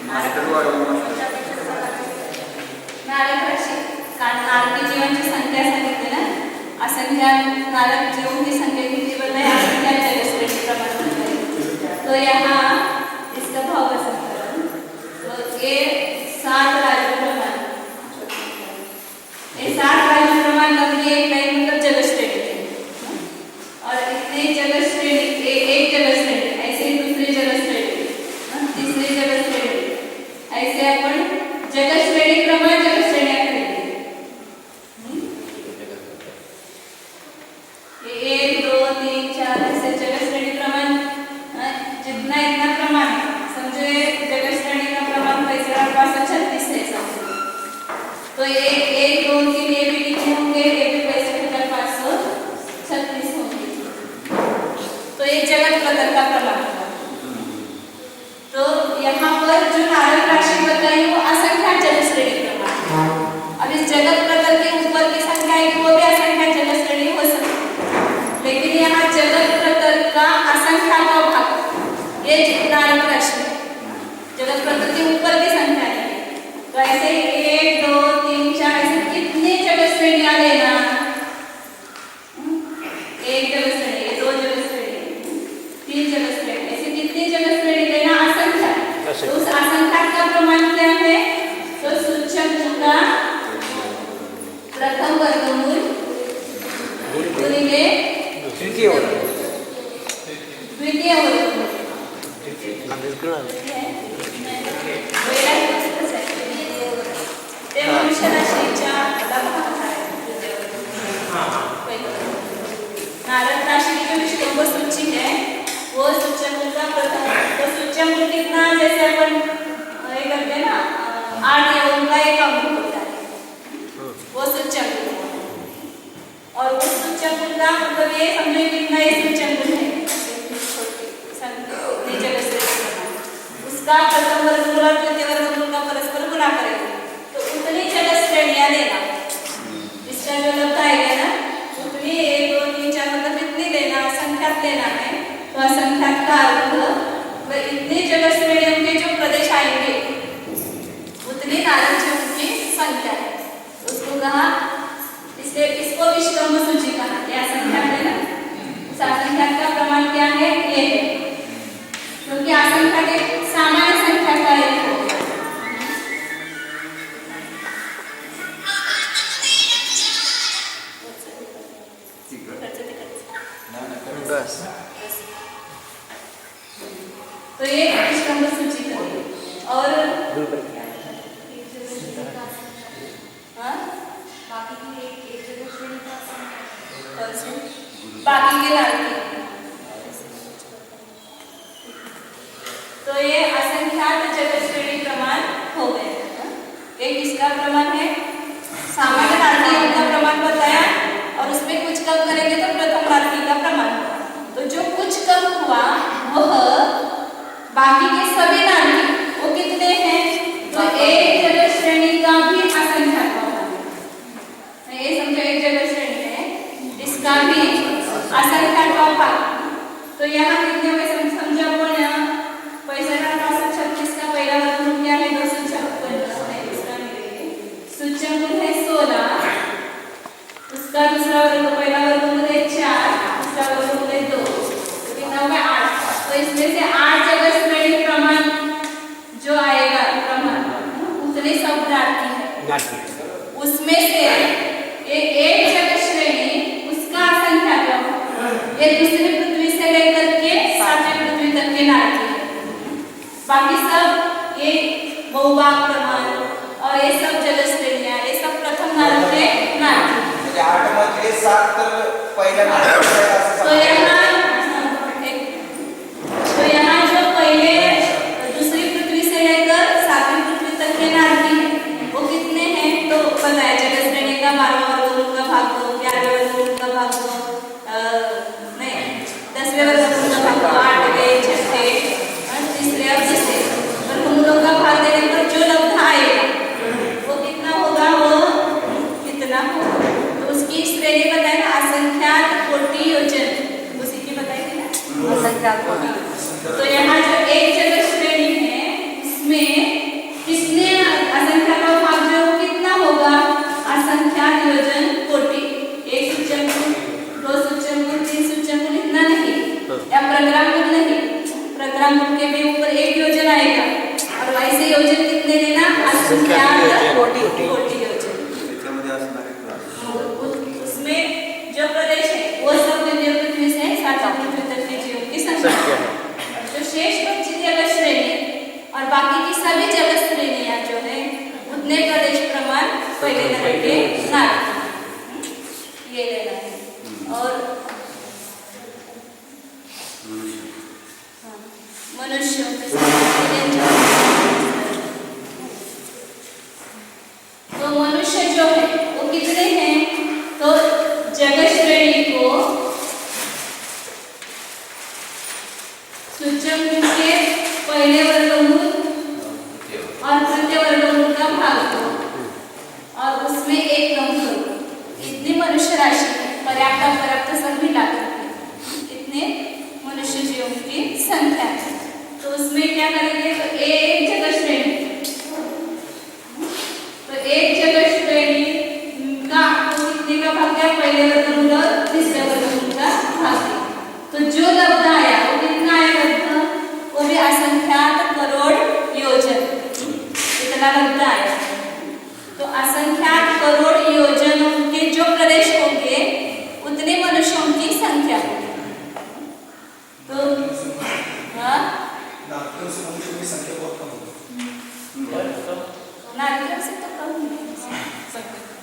नारक राशी कारण नारकी जीवांची संख्या सांगितली ना, असंख्या नारक जीवों की संख्या कितनी बोलते हैं, असंख्या जगत प्रमाण बोलते हैं। तो यहाँ इसका भाव का समीकरण, तो ये 60 राजू प्रमाण, ये 60 राजू प्रमाण मतलब ये नहीं मतलब जगत श्रेणी, और इतने जगत श्रेणी, एक जगत श्रेणी, ऐसे दूसरी जगत श्रेणी, तीसरी जगत श्रेणी, ऐसे अपन जगत श्रेणी प्रमाण जगत श्रेणी करेंगे। 1 2 3 4 ऐसे जगत श्रेणी प्रमाण, जितना इतना प्रमाण समझो, ये जगत श्रेणी का प्रमाण पैसा पास 36 है समझो, तो ये 1 2 3 ये भी कितने होंगे, ये भी 65,536 होंगे, तो ये जगत प्रतर का प्रमाण होगा। तो यहाँ पर जो नारक राशि बताई वो असंख्या जगत श्रेणी प्रमाण, अब इस जगत प्रतर के ऊपर की संख्या है कि वो भी असंख्या जगत श्रेणी हो सकती है, लेकिन यहाँ जगत प्रतर का असंख्या का भाग ये नारक राशि है, जगत प्रतर के ऊपर की संख्या है। तो ऐसे 1 2 3 4 ऐसे कितने जगत श्रेणियां लेना, एक जगत श्रेणी, 2 जगत श्रेणी, 3 जगत श्रेणी, ऐसे कितनी जगत श्रेणी लेना, असंख्या। तो उस असंख्या का प्रमाण क्या है, तो सूचक का प्रथम वर्गमूल गुणिले द्वितीय वर्गमूल, ते मनुष्य राशीच्या नारक राशि की जो विष्णु सूची है वो सूचक का प्रथम, तो सूचक कितना, जैसे अपन ये करते हैं ना 8 या उनका एक अंक होता है, वो सूचक, और उस सूचक का मतलब ये समझो कितना ये सूचक है, उसका प्रथम वर्गमूल और द्वितीय वर्गमूल का परस्पर गुणा करेंगे, तो उतनी जगत श्रेणियां लेना, इसका जो लब्ध आएगा ना उतनी 1 2 3 4 मतलब इतनी लेना, असंख्यात लेना है। तो असंख्यात का अर्थ इतनी जगत श्रेणियों के जो प्रदेश आएंगे उतनी नारक जीवों की संख्या है, उसको कहा, इसलिए इसको विश्वम्भ सूची कहा, यह असंख्यात है ना। उस असंख्यात का प्रमाण क्या है, ये है, क्योंकि असंख्यात एक सामान्य संख्या का एक होगा। बस तो ये विश्वम्भ सूची करेंगे, और बाकी के लाल, तो ये असंख्यात जगत श्रेणी प्रमाण हो गए। एक इसका प्रमाण है, सामान्य राशि का प्रमाण बताया, और उसमें कुछ कम करेंगे तो प्रथम राशि का प्रमाण। तो जो कुछ कम हुआ वह बाकी के सभी नारकी वो कितने हैं, तो एक जगत श्रेणी का भी असंख्यात होगा, ये समझो एक जगत श्रेणी है, इसका भी असंख्यात होगा। तो यहाँ कितने हुए समझो, अपन 65,536 का पहला वर्गमूल क्या है, 256, सूचक है 16, उसका दूसरा वर्ग, पहला वर्गमूल है 4, दूसरा वर्गमूल है 2, तो कितना होगा 8। तो इसमें से 8 जगत श्रेणी प्रमाण जो आएगा प्रमाण उतने सब नारकी है, उसमें से एक जगत श्रेणी उसका असंख्यात, ये दूसरी पृथ्वी से लेकर के 7वीं पृथ्वी तक के नारकी है, बाकी सब ये बहुभाग प्रमाण और ये सब जगत श्रेणियां, ये सब प्रथम नारक है नारकी। 8 मध्ये 7 तर पहिल्या नारकाचं, तो यहाँ जो पहले दूसरी पृथ्वी से लेकर 7वीं पृथ्वी तक के नारकी है वो कितने हैं, तो बताया जगत श्रेणी का 12वां वर्गमूल का भाग 2, 11वें वर्गमूल का भाग 2, नहीं 10वें वर्गमूल का भाग 2, 8वें 6वें तीसरे और तीसरे वर्गमूलों का भाग देने पर जो लब्ध आएगा वो कितना होगा, वो कितना होगा। तो उसकी श्रेणी बताए ना, असंख्यात कोटि योजन, उसी की बताई थी ना असंख्यात कोटि। तो यहाँ जो एक जगत श्रेणी है उसमें और बाकी की सभी जगत श्रेणियां जो है उतने प्रदेश प्रमाण पहले नंबर के नारकी, ये लेना है। और मनुष्यों के तो मनुष्य जो है वो कितने हैं, तो जगत श्रेणी को सूचकांक के पहले वर्गमूल और तृतीय वर्गमूल का भाग दो और उसमें एक कम करो। इतनी मनुष्य राशि पर्याप्त अपर्याप्त सब मिला करके इतने मनुष्य जीवों की संख्या है। तो उसमें क्या करेंगे, तो एक जगत श्रेणी, तो एक जगत श्रेणी का आपको कितने का भाग दिया, पहले वर्गमूल और तीसरे वर्गमूल का भाग दिया। तो जो लब्ध आया वो कितना आया लब्ध, वो भी असंख्यात करोड़ योजन, इतना लब्ध आया। तो असंख्यात करोड़ योजनों के जो प्रदेश होंगे उतने मनुष्यों की संख्या होगी। तो नारियों से मनुष्यों की संख्या बहुत कम होगी। नारियों से तो कम है,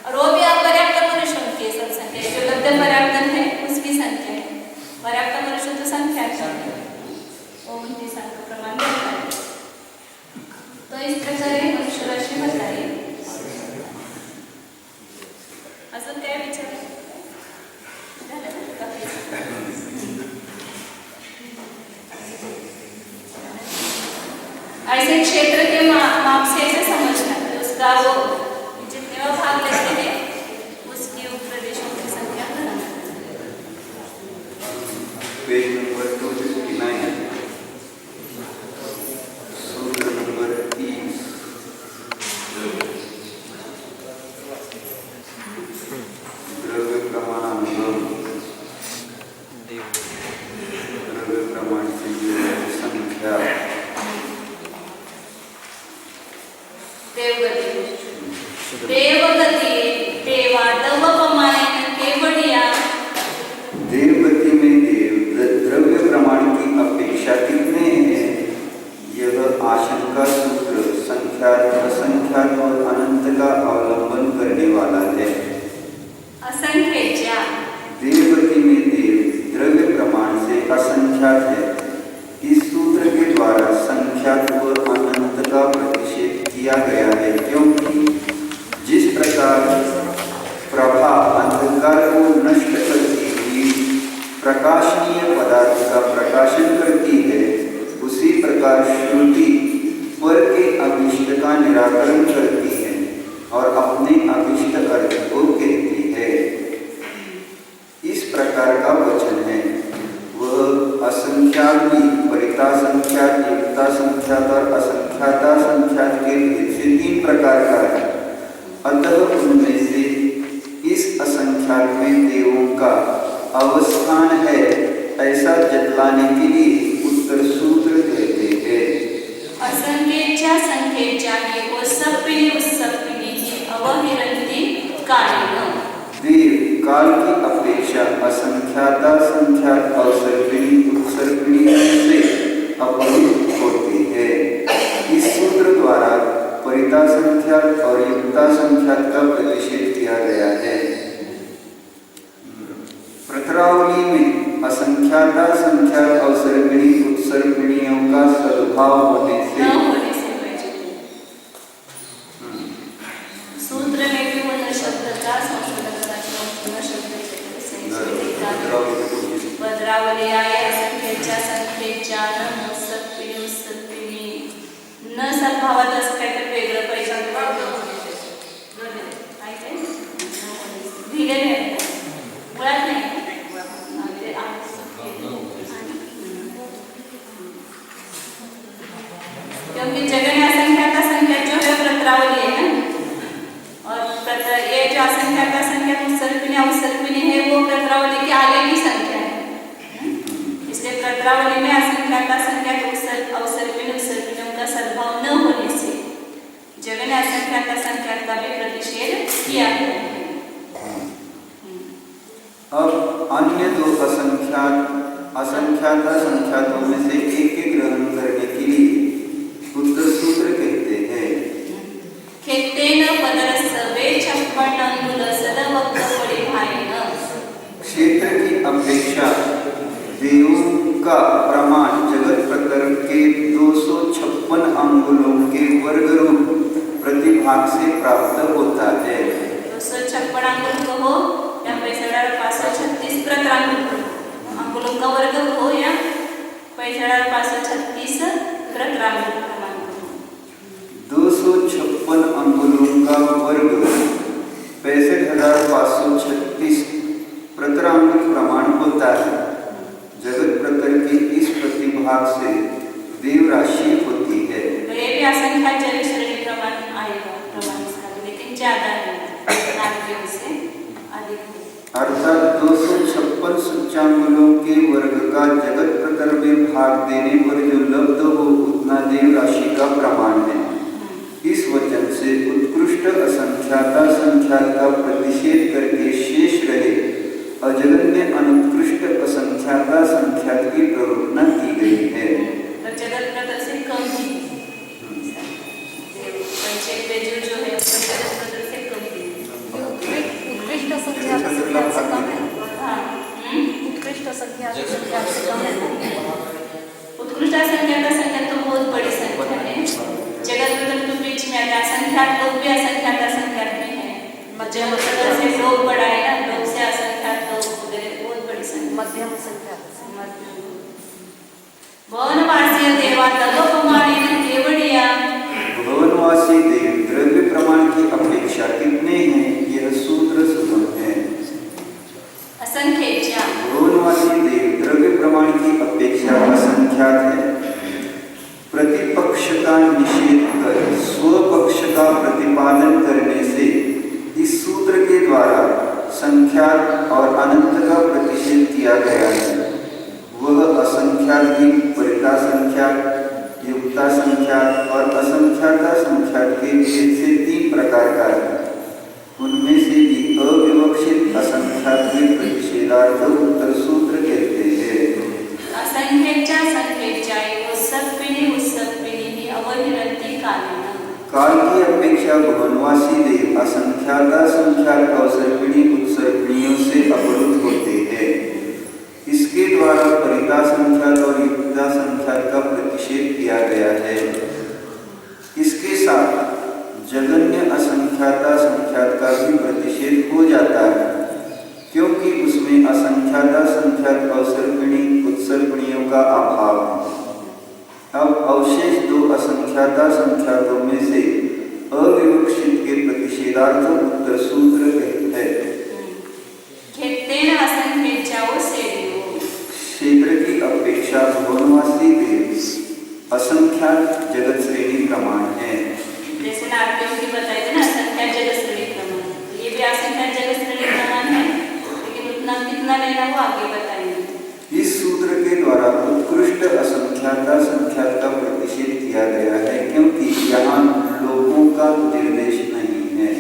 और वो भी अपर्याप्त मनुष्यों की सब संख्या, जो लब्ध पर्याप्त है उसकी संख्या है। पर्याप्त मनुष्य तो संख्या है, वो उनकी संख्या प्रमाण होता है। तो इस प्रकार मनुष्य राशि बताइए। अजून काय विचार, ऐसे क्षेत्र के माप से ऐसे समझना है, उसका वो जितने वो भाग लेते हैं उसकी उप प्रदेशों की संख्या बढ़ाना। पेज नंबर 259, सूत्र नंबर 30, द्रव्य प्रमाणानुगम, द्रव्य प्रमाण से संख्या, देवगति देवा दव प्रमाण के बढ़िया। देवगति में देव द्रव्य प्रमाण की अपेक्षा कितने हैं, यह आशंका सूत्र संख्यात, असंख्यात और अनंत का अवलंबन करने वाला है। असंख्य देवगति में देव द्रव्य प्रमाण से असंख्यात है। इस सूत्र के द्वारा संख्यात व अनंत का प्रतिषेध किया गया है, क्योंकि जिस प्रकार प्रभा अंधकार को नष्ट करती हुई प्रकाशनीय पदार्थ का प्रकाशन करती है, उसी प्रकार श्रुति पर के अभिष्ट का निराकरण करती है और अपने अभिष्ट अर्थ को कहती है। इस प्रकार का वचन है, वह असंख्यात भी परिता संख्यात, युक्ता संख्यात और असंख्याता संख्यात के भेद से 3 प्रकार का है। अतः उनमें से इस असंख्यात में देवों का अवस्थान है, ऐसा जतलाने के लिए उत्तर सूत्र कहते हैं। असंख्येच्या संख्येच्या ये सब पीढ़ी उस सब पीढ़ी की अवहिरंती कालीन। देव काल की अपेक्षा असंख्याता संख्यात अवसर पीढ़ी उत्सर पीढ़ी से अपहृत होती है। इस सूत्र द्वारा परिता संख्यात और युक्ता संख्यात का प्रतिषेध किया गया है। प्रथरावली में असंख्याता संख्यात अवसर पीढ़ी उत्सर पीढ़ियों का सद्भाव होने से सूत्र में भी मनु शब्द का संशोधन पत्रावली आए असंख्येच्या संख्येच्या न सत्पिणी सत्पिणी न सद्भावात असं काहीतरी वेगळं पैसा दिलेले मुळात नाही। क्योंकि जगन असंख्याता संख्या जो है प्रत्रावली है ना, और ये जो असंख्याता संख्या उत्सर्पिणी अवसर्पिणी है वो प्रत्रावली के आगे की संख्या है। इसलिए प्रत्रावली में असंख्याता संख्या अवसर्पिणी उत्सर्पिणियों का सद्भाव न होने से जगन असंख्याता संख्या का भी प्रतिषेध किया है। अब अन्य 2 असंख्याता संख्यातों में से एक के ग्रहण करने के लिए उत्तर का प्रमाण जगत प्रतर के 256 अंगुलों के वर्ग रूप प्रतिभाग से प्राप्त होता है। 256 अंगुल को हो या 6536 अंगुलों का वर्ग हो या 6536 प्रत्रांगुल प्रमाण को। 256 अंगुलों का वर्ग 65,536 प्रत्रांगुल प्रमाण होता है। जगत प्रतर के इस प्रतिभाग से देव राशि होती है। तो ये भी असंख्यात जगत श्रेणी प्रमाण आएगा, प्रमाण इसका भी, लेकिन ज्यादा है नाम से अधिक है। अर्थात 256 सूच्यांगुलों के वर्ग का जगत प्रतर में भाग देने पर जो लब्ध हो उतना देव राशि का प्रमाण है। इस वचन से उत्कृष्ट असंख्याता संख्यात का प्रतिषेध करके शेष रहे अजगन्य अनुत्कृष्ट असंख्याता संख्यात की प्ररोचना की गई है। तो जगत प्रतर से कम ही पंचेक बेजू जो है जगत प्रतर से कम ही उत्कृष्ट संख्या से कम है। उत्कृष्ट संख्या से कम है। उत्कृष्ट संख्या तो बहुत बड़ी संख्या है। जगत प्रतर तो बीच में आता है। असंख्यात लोग भी असंख्यात संख्यात में है। मध्यम प्रतर से लोग बड़ा है ना, लोग से असंख्यात लोग वगैरह बहुत बड़ी संख्या। मध्यम संख्या भवनवासी देवा तलोपमाने केवड़िया। भवनवासी देव द्रव्य प्रमाण की अपेक्षा कितने हैं, यह सूत्र सुगम है। असंख्येच्या भवनवासी देव द्रव्य प्रमाण की अपेक्षा असंख्यात है। प्रतिपक्ष का निषेध कर स्वपक्ष का प्रतिपादन करने से इस सूत्र के द्वारा संख्यात और अनंत का प्रतिषेध किया गया है। वह असंख्यात की परिता संख्यात, युक्ता संख्यात और असंख्याता संख्यात के भेद से 3 प्रकार का है। उनमें से भी अविवक्षित असंख्यात के प्रतिषेधार्थ उत्तर सूत्र कहते हैं। असंख्येच्या संख्येच्या उत्सर्पिणी ही अवहिरंती कालेन। काल की अपेक्षा भवनवासी देव असंख्याता संख्यात अवसर्पिणी उत्सर्पिणियों से अवरुद्ध होते हैं। इसके द्वारा परिता संख्यात और युक्ता संख्यात का प्रतिषेध किया गया है। इसके साथ जगन्य असंख्याता संख्यात का भी प्रतिषेध हो जाता है, क्योंकि उसमें असंख्याता संख्यात अवसर्पिणी उत्सर्पिणियों का अभाव है। अब अवशेष 2 असंख्याता संख्यातों में से अविवक्षित के प्रतिषेधार्थ उत्तर सूत्र कहते हैं। घेतेन असंख्येच्या सेडियो। क्षेत्र की अपेक्षा भवनवासी देव असंख्यात जगत श्रेणी प्रमाण है। जैसे नाट्यों की बताई थी ना, असंख्यात जगत श्रेणी प्रमाण, ये भी असंख्यात जगत श्रेणी प्रमाण है, लेकिन उतना कितना लेना वो आगे बताएंगे। इस सूत्र के द्वारा उत्कृष्ट असंख्याता संख्यात का प्रतिषेध किया गया है, क्योंकि यहाँ लोगों का निर्देश नहीं है।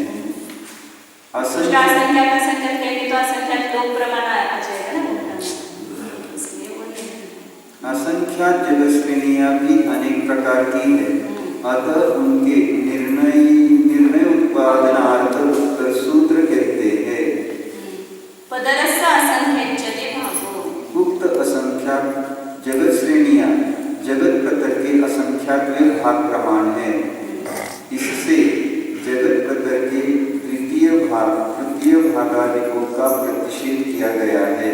असंख्यात कहेंगे तो असंख्यात लोग प्रमाण आ जाएगा ना, इसलिए वो नहीं। असंख्यात जगत श्रेणियां भी अनेक प्रकार की है, अतः उनके निर्णय उत्पादनार्थ उत्तर सूत्र कहते हैं। पदरस्य असंख्येच्यते भागो। उक्त असंख्यात जगत श्रेणियां जगत प्रतर के असंख्यात भाग प्रमाण है। इससे जगत प्रतर के तृतीय भागादिकों का प्रतिषेध किया गया है।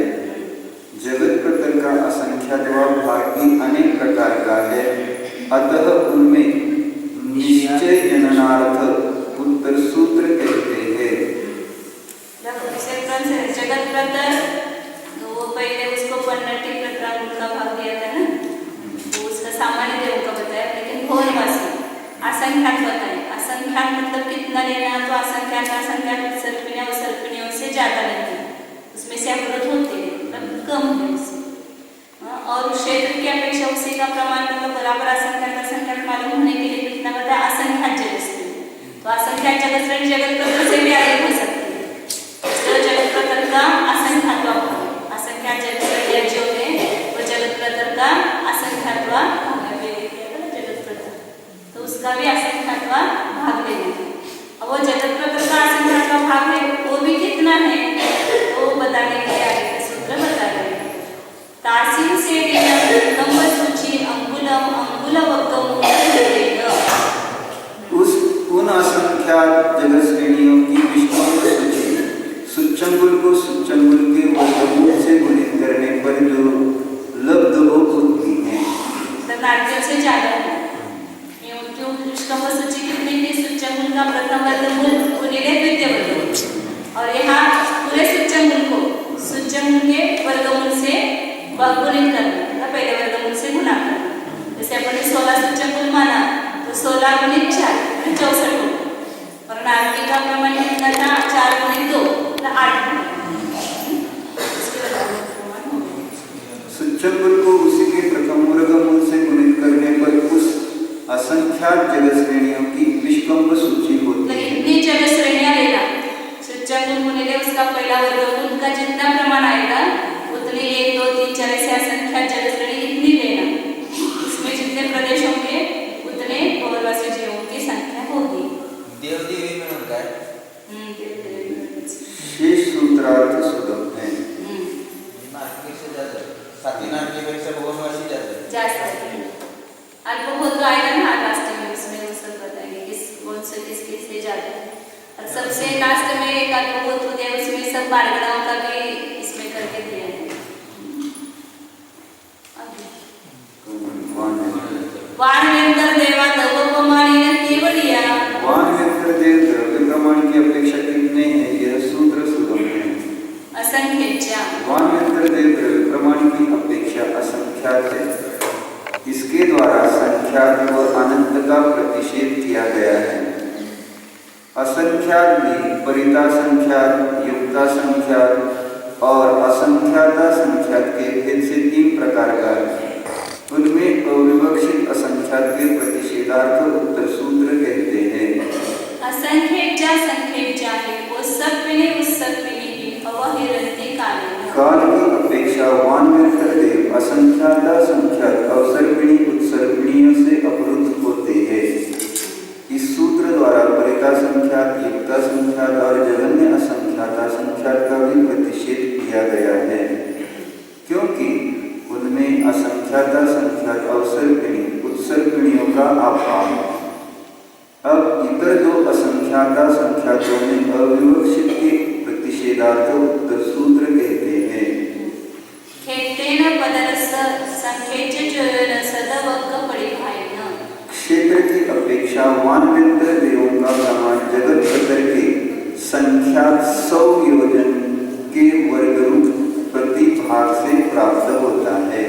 जगत प्रतर का असंख्यातवा भाग भी अनेक प्रकार का है, अतः उनमें निश्चय जननार्थ उत्तर सूत्र कहते हैं। जगत प्रतर तो वो पहले उसको पन्नटी प्रत्रांगुल का भाग दिया था ना, तो उसका सामान्य देवों का बताया, लेकिन भवनवासी असंख्यात बताए। असंख्यात मतलब कितना लेना, तो असंख्यात उत्सर्पिणियों से ज्यादा लेते हैं, उसमें से अवरुद्ध होते हैं, मतलब कम है उससे। और क्षेत्र की अपेक्षा उसी का प्रमाण मतलब बराबर असंख्यात मालूम होने के लिए कितना बताया, असंख्यात जगत श्रेणी। तो असंख्यात जगत श्रेणी जगत प्रतर से भी अधिक हो सकती है। तो जगत प्रतर का असंख्यात्वा भाग, असंख्यात जगत श्रेणी जो है वो जगत प्रतर का असंख्यात्वा भाग ले लेते हैं जगत प्रतर, तो उसका भी असंख्यात्वा भाग ले लेते हैं। अब वो जगत प्रतर का असंख्यात्वा भाग है, वो भी कितना है तो बताने के लिए आगे का सूत्र बता रहे हैं। तारसी आसीन श्रेणीनं कंबसूची अंगुलम अंगुलवक्कम उल्लेख। उन असंख्यात जगत श्रेणियों की विष्णु सूची सुच्चंगुल को सुच्चंगुल के वर्गमूल से गुणित करने पर जो लब्ध हो होती है। तो नाट्यों से ज्यादा है। ये क्यों कंबसूची कितनी थी? सुच्चंगुल का प्रथम वर्गमूल गुणिले द्वितीय वर्गमूल, और यहाँ पूरे सुच्चंगुल को सुच्चंगुल के वर्गमूल से गुणित करना, पहले वर्गमूल से गुणा करना। जैसे अपन ने 16 सुच्चंगुल माना तो 16 गुणित 4 64 हो, और नाटकी का प्रमाण कितना था? 4 गुणित 2 तो 8। सुच्चंगुल को उसी के प्रथम वर्गमूल से गुणित करने पर उस असंख्यात जगत श्रेणियों की विष्कंभ सूची होती है। इतनी जगत श्रेणियां लेना, सुच्चंगुल गुणिले उसका पहला वर्गमूल का जितना प्रमाण आएगा उतनी 1 2 3 4 ऐसे असंख्यात जगत श्रेणी इतनी लेना। उसमें जितने प्रदेश होंगे उतने बहुवासी जीवों की संख्या होगी। देवदेवी में होता है। शेष सूत्रार्थ सुगम है। नाटकी से ज्यादा, साथी नाटकी पेक्षा बहुवासी ज्यादा। जास्त है। अल्प बहुत आएगा ना लास्ट में, उसमें वो सब बताएंगे किस कौन से किससे ज्यादा है। और सबसे लास्ट में एक अल्प बहुत होता है, उसमें सब बारगणाओं का भी इसमें करके दिया है। वाणवेंतर देवा दवपमानीन केवलिया। वाणवेंतर देव द्रव्य प्रमाण की अपेक्षा कितने हैं? यह सूत्र सुगम है। असंख्यज्ञा। वाणवेंतर देव द्रव्य प्रमाण की अपेक्षा असंख्यात है। इसके द्वारा संख्यात व अनंत का प्रतिषेध किया गया है। असंख्यात में परिता संख्यात, युक्ता संख्यात और असंख्याता संख्यात के भेद से 3 प्रकार का है। उनमें अविवक्षित असंख्यात के प्रतिषेधार्थ उत्तर सूत्र कहते हैं। असंख्यज्ञा संख्यज्ञा है, वो सब विने उस सब विने ही अवहिरन्ति काले। काल की अपेक्षा वाणवेंतर देव असंख्याता संख्यात अवसर्पिणी उत्सर्पिणियों से अवरुद्ध होते हैं। इस सूत्र द्वारा परिता संख्यात, युक्ता संख्यात और जगन्य असंख्याता संख्यात का भी प्रतिषेध किया गया है, क्योंकि उनमें असंख्याता संख्यात अवसर्पिणी उत्सर्पिणियों का अभाव। अब इतर 2 असंख्याता संख्यातों में अविवक्षित के प्रतिषेधार्थ उत्तर सूत्र कहते हैं। खेतेन पदरस संख्यज्ञ जोयन सदवक्क परिभायन। क्षेत्र की अपेक्षा वाणवेंतर देवों का प्रमाण जगत प्रतर के संख्यात 100 योजन के वर्गरूप प्रति भाग से प्राप्त होता है।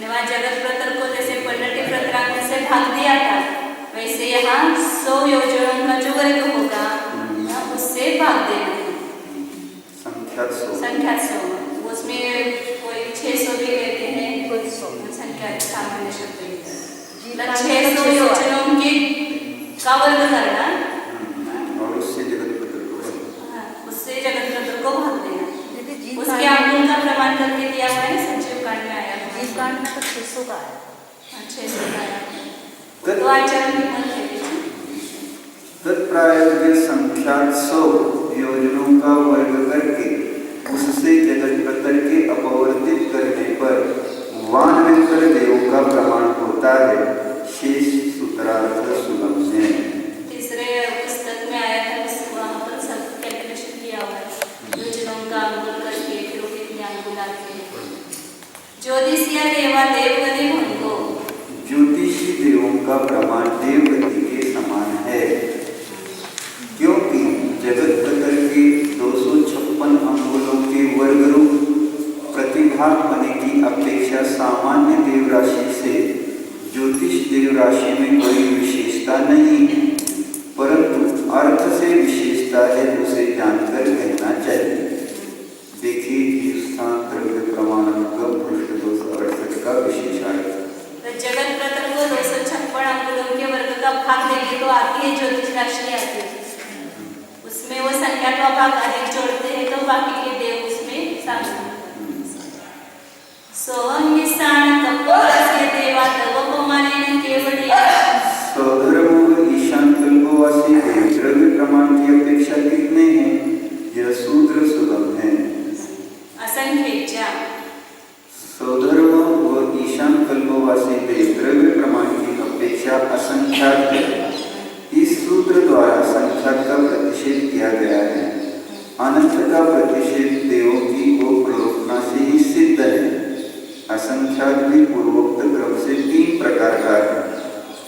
वहाँ जगत प्रतर को जैसे पलटी प्रतरांक से भाग दिया था, वैसे यहाँ 100 योजनों का जो वर्ग होगा उससे भाग देना है। संख्यात 100। संख्यात 100, उसमें कोई 600 भी लेते हैं, कोई 100 संख्यात सामान्य शब्द लेते हैं। 600 योजनों के का वर्ग करना और उससे जगत प्रतर को भाग देना। उसके अंकुल का प्रमाण करके दिया हुआ है, संजीव कांड में आया है। जीव कांड में तो 600 का आया। 600 का आया। तो आचरण की मत है। तत्प्रायोज्य संख्यात 100 योजनों का वर्ग करके उससे जगत प्रतर के अपवर्तित करने पर वाणवेंतर देवों का प्रमाण होता है। शेष सूत्रार्थ सुगम है। तीसरे पुस्तक में आया था, उसको वहाँ पर सब कैलकुलेशन किया हुआ है, योजनों का अंकुल करके फिर वो कितने अंकुल आते हैं। ज्योतिषीय देवा देवगति भंगो। ज्योतिषी देवों का प्रमाण देवगति के समान है, क्योंकि जगत प्रतर के 256 अंगुलों के वर्गरूप प्रतिभाग होने की अपेक्षा सामान्य देव राशि से ज्योतिष देव राशि में कोई विशेषता नहीं, परंतु अर्थ से विशेषता है, उसे जानकर कहना चाहिए। देखिए स्थान द्रव्य प्रमाणांक पृष्ठ 268 का विशेषार्थ। तो जगत प्रतर को 256 अंकुलों के वर्ग का भाग देंगे तो आती है ज्योतिष राशि आती है, उसमें वो संख्या का भाग अधिक जोड़ते हैं तो बाकी के देव उसमें शामिल। सोहंगिसान कल्पवासी देवा तवपमानेन केवलिया। सौधर्म ईशान कल्पवासी देव द्रव्य प्रमाण की अपेक्षा कितने हैं? यह सूत्र सुगम है। असंख्यज्ञा। असंख्यात है। इस सूत्र द्वारा संख्यात का प्रतिषेध किया गया है। अनंत का प्रतिषेध देवों की प्ररोपणा से ही सिद्ध है। असंख्यात भी पूर्वोक्त क्रम से 3 प्रकार का है।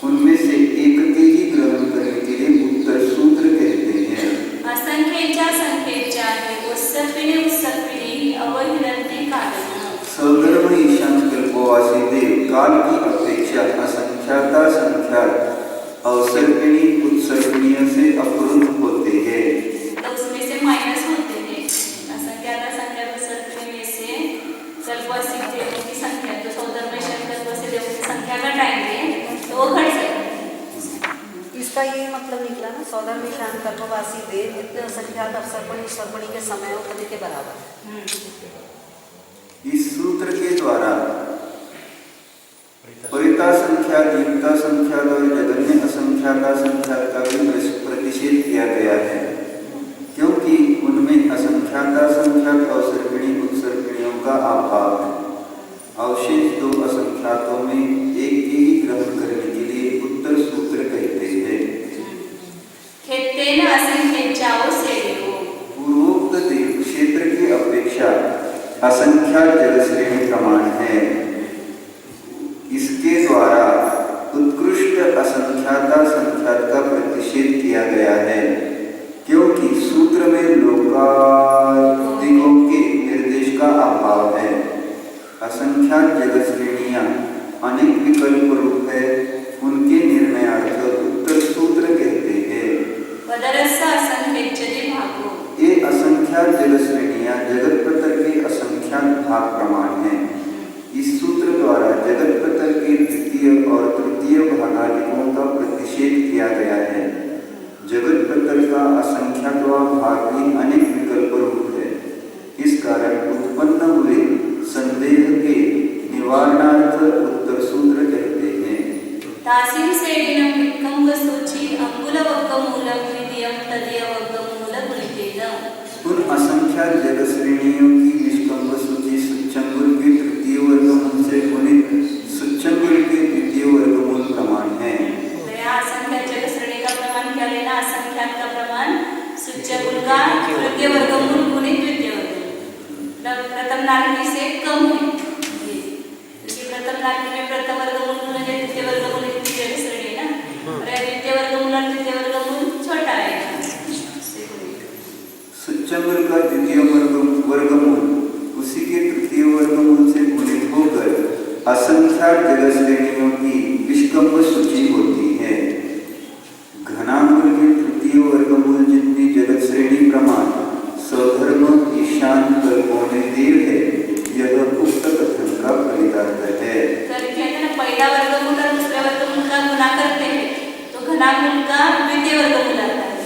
उनमें से एक के ही ग्रहण करने के लिए उत्तर सूत्र कहते हैं। असंख्येच्या संख्येच्या आहे उत्सर्पिणी उत्सर्पिणी अवहिरंती कारणं। सधर्म ईशान कल्पवासी देव काल की अपेक्षा असंख्याता संख्यात अवसर्पिणी उत्सर्पिणी से अवरुद्ध होते हैं। तो उसमें से माइनस होते हैं। असंख्याता संख्या उत्सर्पिणी में से कल्पवासी देवों की संख्या जो सौधर्म ईशान कल्पवासी देवों की संख्या घटाएंगे तो वो घट सकते हैं। इसका ये मतलब निकला ना, सौधर्म ईशान कल्पवासी देव जितने असंख्यात अवसर्पणी सर्पणी के समय उपदि के बराबर। इस सूत्र के द्वारा परिता संख्या, दीप्ता संख्या और जगन्य असंख्याता संख्या का भी प्रतिषेध किया गया है, क्योंकि उनमें असंख्याता संख्यात अवसर्पिणी उत्सर्पिणियों का अभाव है। अवशेष 2 असंख्यातों में एक के ही ग्रहण करने के लिए उत्तर सूत्र कहते हैं। खेतेन असंख्येच्या सेडियो। पूर्वोक्त देव क्षेत्र की अपेक्षा असंख्यात जलश्रेणी प्रमाण है। इसके द्वारा उत्कृष्ट असंख्याता संख्यात का प्रतिषेध किया गया है, क्योंकि सूत्र में लोकाधिकों के निर्देश का अभाव है। असंख्यात जलश्रेणियां अनेक विकल्प रूप है, उनके निर्णयार्थ उत्तर सूत्र कहते हैं। पदरस असंख्येचे भागो। ये असंख्यात जलश्रेणियां जगत पतर के असंख्यात भाग प्रमाण है। इस सूत्र द्वारा जगत पतर के द्वितीय और तृतीय भागादिकों का प्रतिषेध किया गया है। जगत पतर का असंख्यातवां भाग भी अनेक विकल्प रूप है। इस कारण उत्पन्न हुए संदेह के निवारणार्थ उत्तर सूत्र कहते हैं। तासीम सेडिनं विकंब सूची अंगुल वर्गमूलम द्वितीयम तदीय वर्गमूल गुणितेन। उन असंख्यात जलश्रेणियों की निष्कंभ सूची सुच्चंगुल के तृतीय वर्गमूल से गुणित सुच्चंगुल के द्वितीय वर्गमूल प्रमाण है। तो यहाँ असंख्यात जलश्रेणी का प्रमाण क्या लेना? असंख्यात का प्रमाण सुच्चंगुल का तृतीय वर्गमूल गुणित द्वितीय वर्गमूल प्रथम नारकी से कम है, क्योंकि प्रथम नारकी में प्रथम वर्गमूल गुणित द्वितीय वर्गमूल इतनी जलश्रेणी है ना, और द्वितीय वर्गमूल और तृतीय वर्गमूल छोटा है। सुच्चंगुल का द्वितीय वर्गमूल उसी के तृतीय वर्गमूल से गुणित होकर असंख्यात जलश्रेणियों की विष्कंभ सूची होती है। घनांगुल के तृतीय वर्गमूल जितनी जलश्रेणी प्रमाण सधर्म ईशान कल्पों में देव है, यह उक्त कथन का फलितार्थ है। तर कहते हैं ना, पहला वर्गमूल और दूसरे वर्गमूल का गुणा करते हैं तो घनांगुल का द्वितीय वर्गमूल आता है।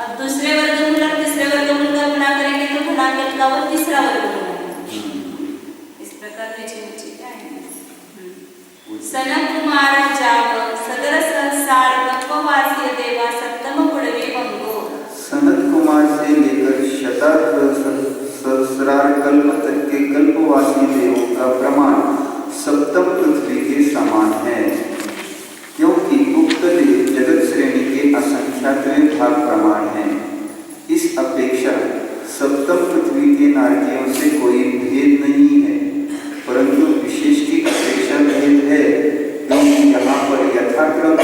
अब दूसरे वर्गमूल और तीसरे वर्गमूल का गुणा करेंगे तो घनांगुल का वो तीसरा वर्गमूल आता है। इस प्रकार नीचे क्या है? सनक कुमार जाव सदर संसार कल्पवासी देवा सप्तम पुड़वी बंगो। सनत कुमार से लेकर सहस्रार कल्प तक के कल्पवासी देवों का प्रमाण सप्तम पृथ्वी के समान है, क्योंकि उक्त देव जगत श्रेणी के असंख्यातवें भाग प्रमाण है। इस अपेक्षा सप्तम पृथ्वी के नारकियों से कोई भेद नहीं है, परंतु विशेष की अपेक्षा भेद है, क्योंकि यहाँ पर यथाक्रम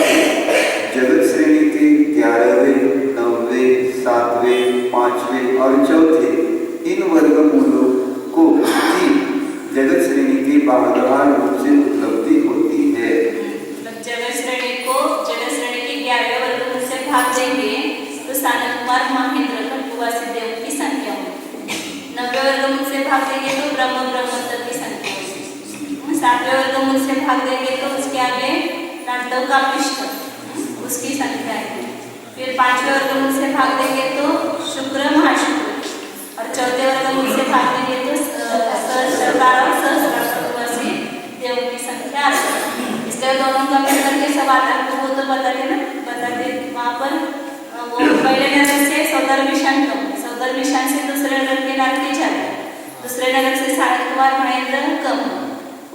जगत श्रेणी के 11वें, 9वें, 7वें, 5वें और 4थे इन वर्गमूलों को भी जगत श्रेणी के बारहवां रूप से उपलब्धि होती है। जगत श्रेणी को जगत श्रेणी के 11वें वर्गमूल से भाग देंगे तो सनक कुमार महेंद्र कल्पवासी देवों की संख्या होगी। 9वें वर्गमूल से भाग देंगे तो ब्रह्मोत्तर की संख्या होगी। 7वें वर्गमूल से भाग देंगे तो उसके आगे नाटव का पृष्ठ उसकी संख्या है। फिर 5वें वर्गमूल से भाग देंगे तो शुक्र महाशुक्र, और 4थे वर्गमूल से भाग देंगे तो सहस्रार और सहस्रार कल्पवासी देवों की संख्या आती है। इसका दोनों का मिलकर के सब आता है, वो तो बताते ना, बताते वहाँ पर वो पहले नगर से सौधर्म ईशान कम, सौधर्म ईशान से दूसरे नगर के नारकी जाते हैं, दूसरे नगर से सनक कुमार महेंद्र कम,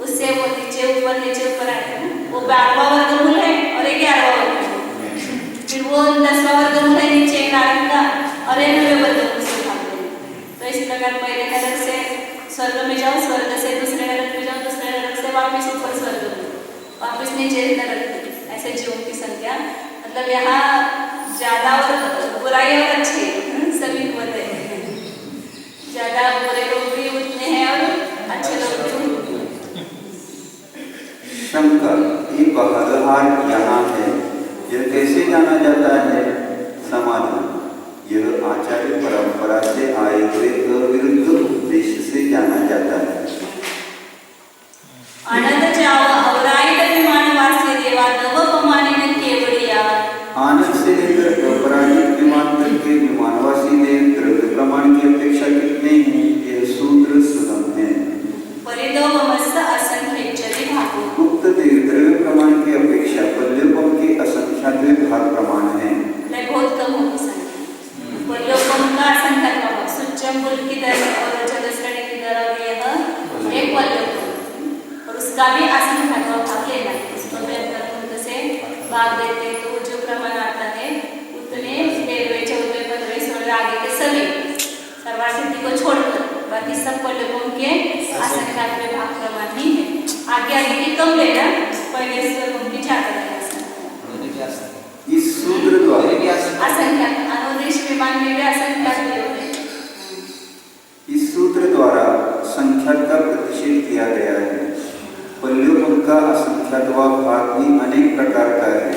उससे वो नीचे ऊपर आते हैं। वो 12वां वर्गमूल है और ये 11वां वर्गमूल है। फिर वो 10वां वर्गमूल है नीचे नारक का और ये 9वें वर्गमूल से भाग देंगे। तो इस प्रकार पहले नरक से स्वर्ग में जाओ, स्वर्ग से दूसरे नरक में जाओ, दूसरे नरक से वापस ऊपर स्वर्ग में, वापस नीचे नरक में, ऐसे जीवों की संख्या। मतलब यहाँ ज्यादा और बुराई और अच्छे सभी को बताए हैं। ज्यादा बुरे लोग भी उतने हैं और अच्छे लोग भी उतने हैं। शंकर, ये बहरहाल यहाँ है, यह कैसे जाना जाता है? समाधान, यह आचार्य परंपरा से आए हुए अविरुद्ध उद्देश्य से जाना जाता है। आनंद जाव अवरायित विमानवासी देवा नवपमानिन केवड़िया। आनंद से लेकर अपराजित विमान तक के विमानवासी देव द्रव्य प्रमाण की अपेक्षा कितने हैं? यह सूत्र सुगम है। परिदोवमस्त असंख्येच्यति भागो। उक्त देव द्रव्य प्रमाण की अपेक्षा पल्योपम के असंख्यात भाग प्रमाण है। बहुत कम होगी संख्या। पल्योपम का असंख्यात भाग, सुच्चंबुल की दर और चतुष्कर्णी की दर और यह एक पल्योपम, और उसका भी असंख्यात भाग लेना है। उसको भी अंतर्मुक्त से भाग देते हैं तो जो प्रमाण आता है उतने 13वें 14वें 15वें 16वें आगे के सभी सर्वासिद्धि को छोड़कर बाकी सब पल्योपम के असंख्यात में भाग प्रमाण ही है। आगे आगे की कम लेना, पहले स्वरूप की ज्यादा लेना। इस सूत्र द्वारा असंख्यात अनुदेश विमान में भी असंख्यात योग है। इस सूत्र द्वारा संख्या का प्रतिषेध किया गया है। पल्योपम का असंख्यातवा भाग भी अनेक प्रकार का है।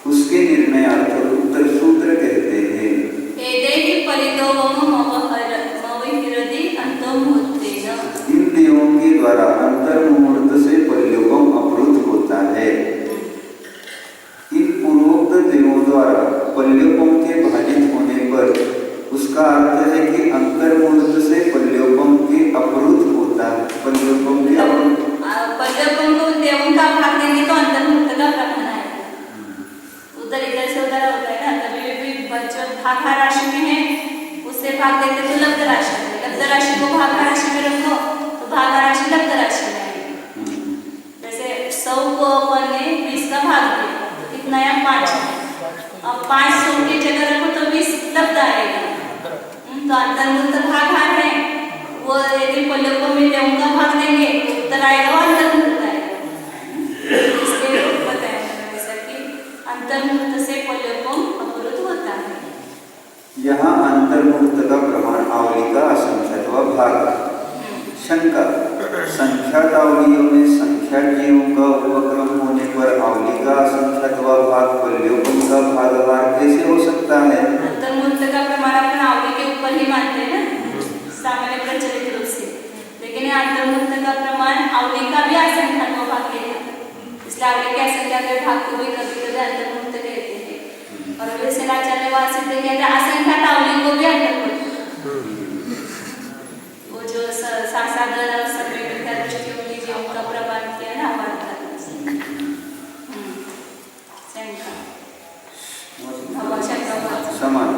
उसके निर्णयार्थ उत्तर सूत्र कहते हैं, एदेहि परिदोवम मवहिरदि अंतर्मुहूर्तेन। इन देवों के द्वारा अंतर मुहूर्त से पल्योपम अवरुद्ध होता है। इन पूर्वोक्त देवों द्वारा पल्योपम के भाजित होने पर उसका अर्थ है कि अंतर मुहूर्त से पल्योपम के अवरुद्ध होता है। पल्योपम के पल्योपम को देवों का भाग देंगे तो अंतर्मुहूर्त का प्रमाण आएगा। उधर इधर से उधर होता है ना, कभी भी बच्चों भाग राशि में है उससे भाग देते तो लब्ध राशि में, लब्ध राशि को भाग राशि में रखो तो भाग राशि लब्ध राशि में आएगी। जैसे 100 को अपन ने 20 का भाग दिया तो कितना है? 5 है। अब 500 की जगह रखो तो 20 लब्ध आएगा। तो अंतर्मुहूर्त भाग है वो, यदि पल्योपम में देवों का भाग देंगे तो उत्तर आएगा और अंतर्मुहूर्त आएगा। इसलिए बताया जैसा कि अंतर्मुहूर्त से पल्योपम अवरुद्ध होता है। यहाँ अंतर्मुहूर्त का प्रमाण आवली का असंख्यातवा भाग। शंका, संख्यात आवलियों में संख्यात जीवों का उपक्रम होने पर आवली का असंख्यातवा भाग पल्योपम का भागहार कैसे हो सकता है? अंतर्मुहूर्त का प्रमाण अपन आवली के ऊपर ही मानते हैं ना सामान्य प्रचलित रूप से, लेकिन अंतर्मुहूर्त का प्रमाण आवली का भी असंख्यातवा भाग लेगा। इसलिए आवली के असंख्यात भाग को भी कभी कभी अंतर्मुहूर्त कहते हैं। और वैसे आचार्य वाद सिद्ध कहते हैं असंख्यात आवली को भी अंतर्मुहूर्त। वो जो सासागर समय मिथ्या दृष्टि उनकी जो उनका प्रमाण किया ना हमारे समान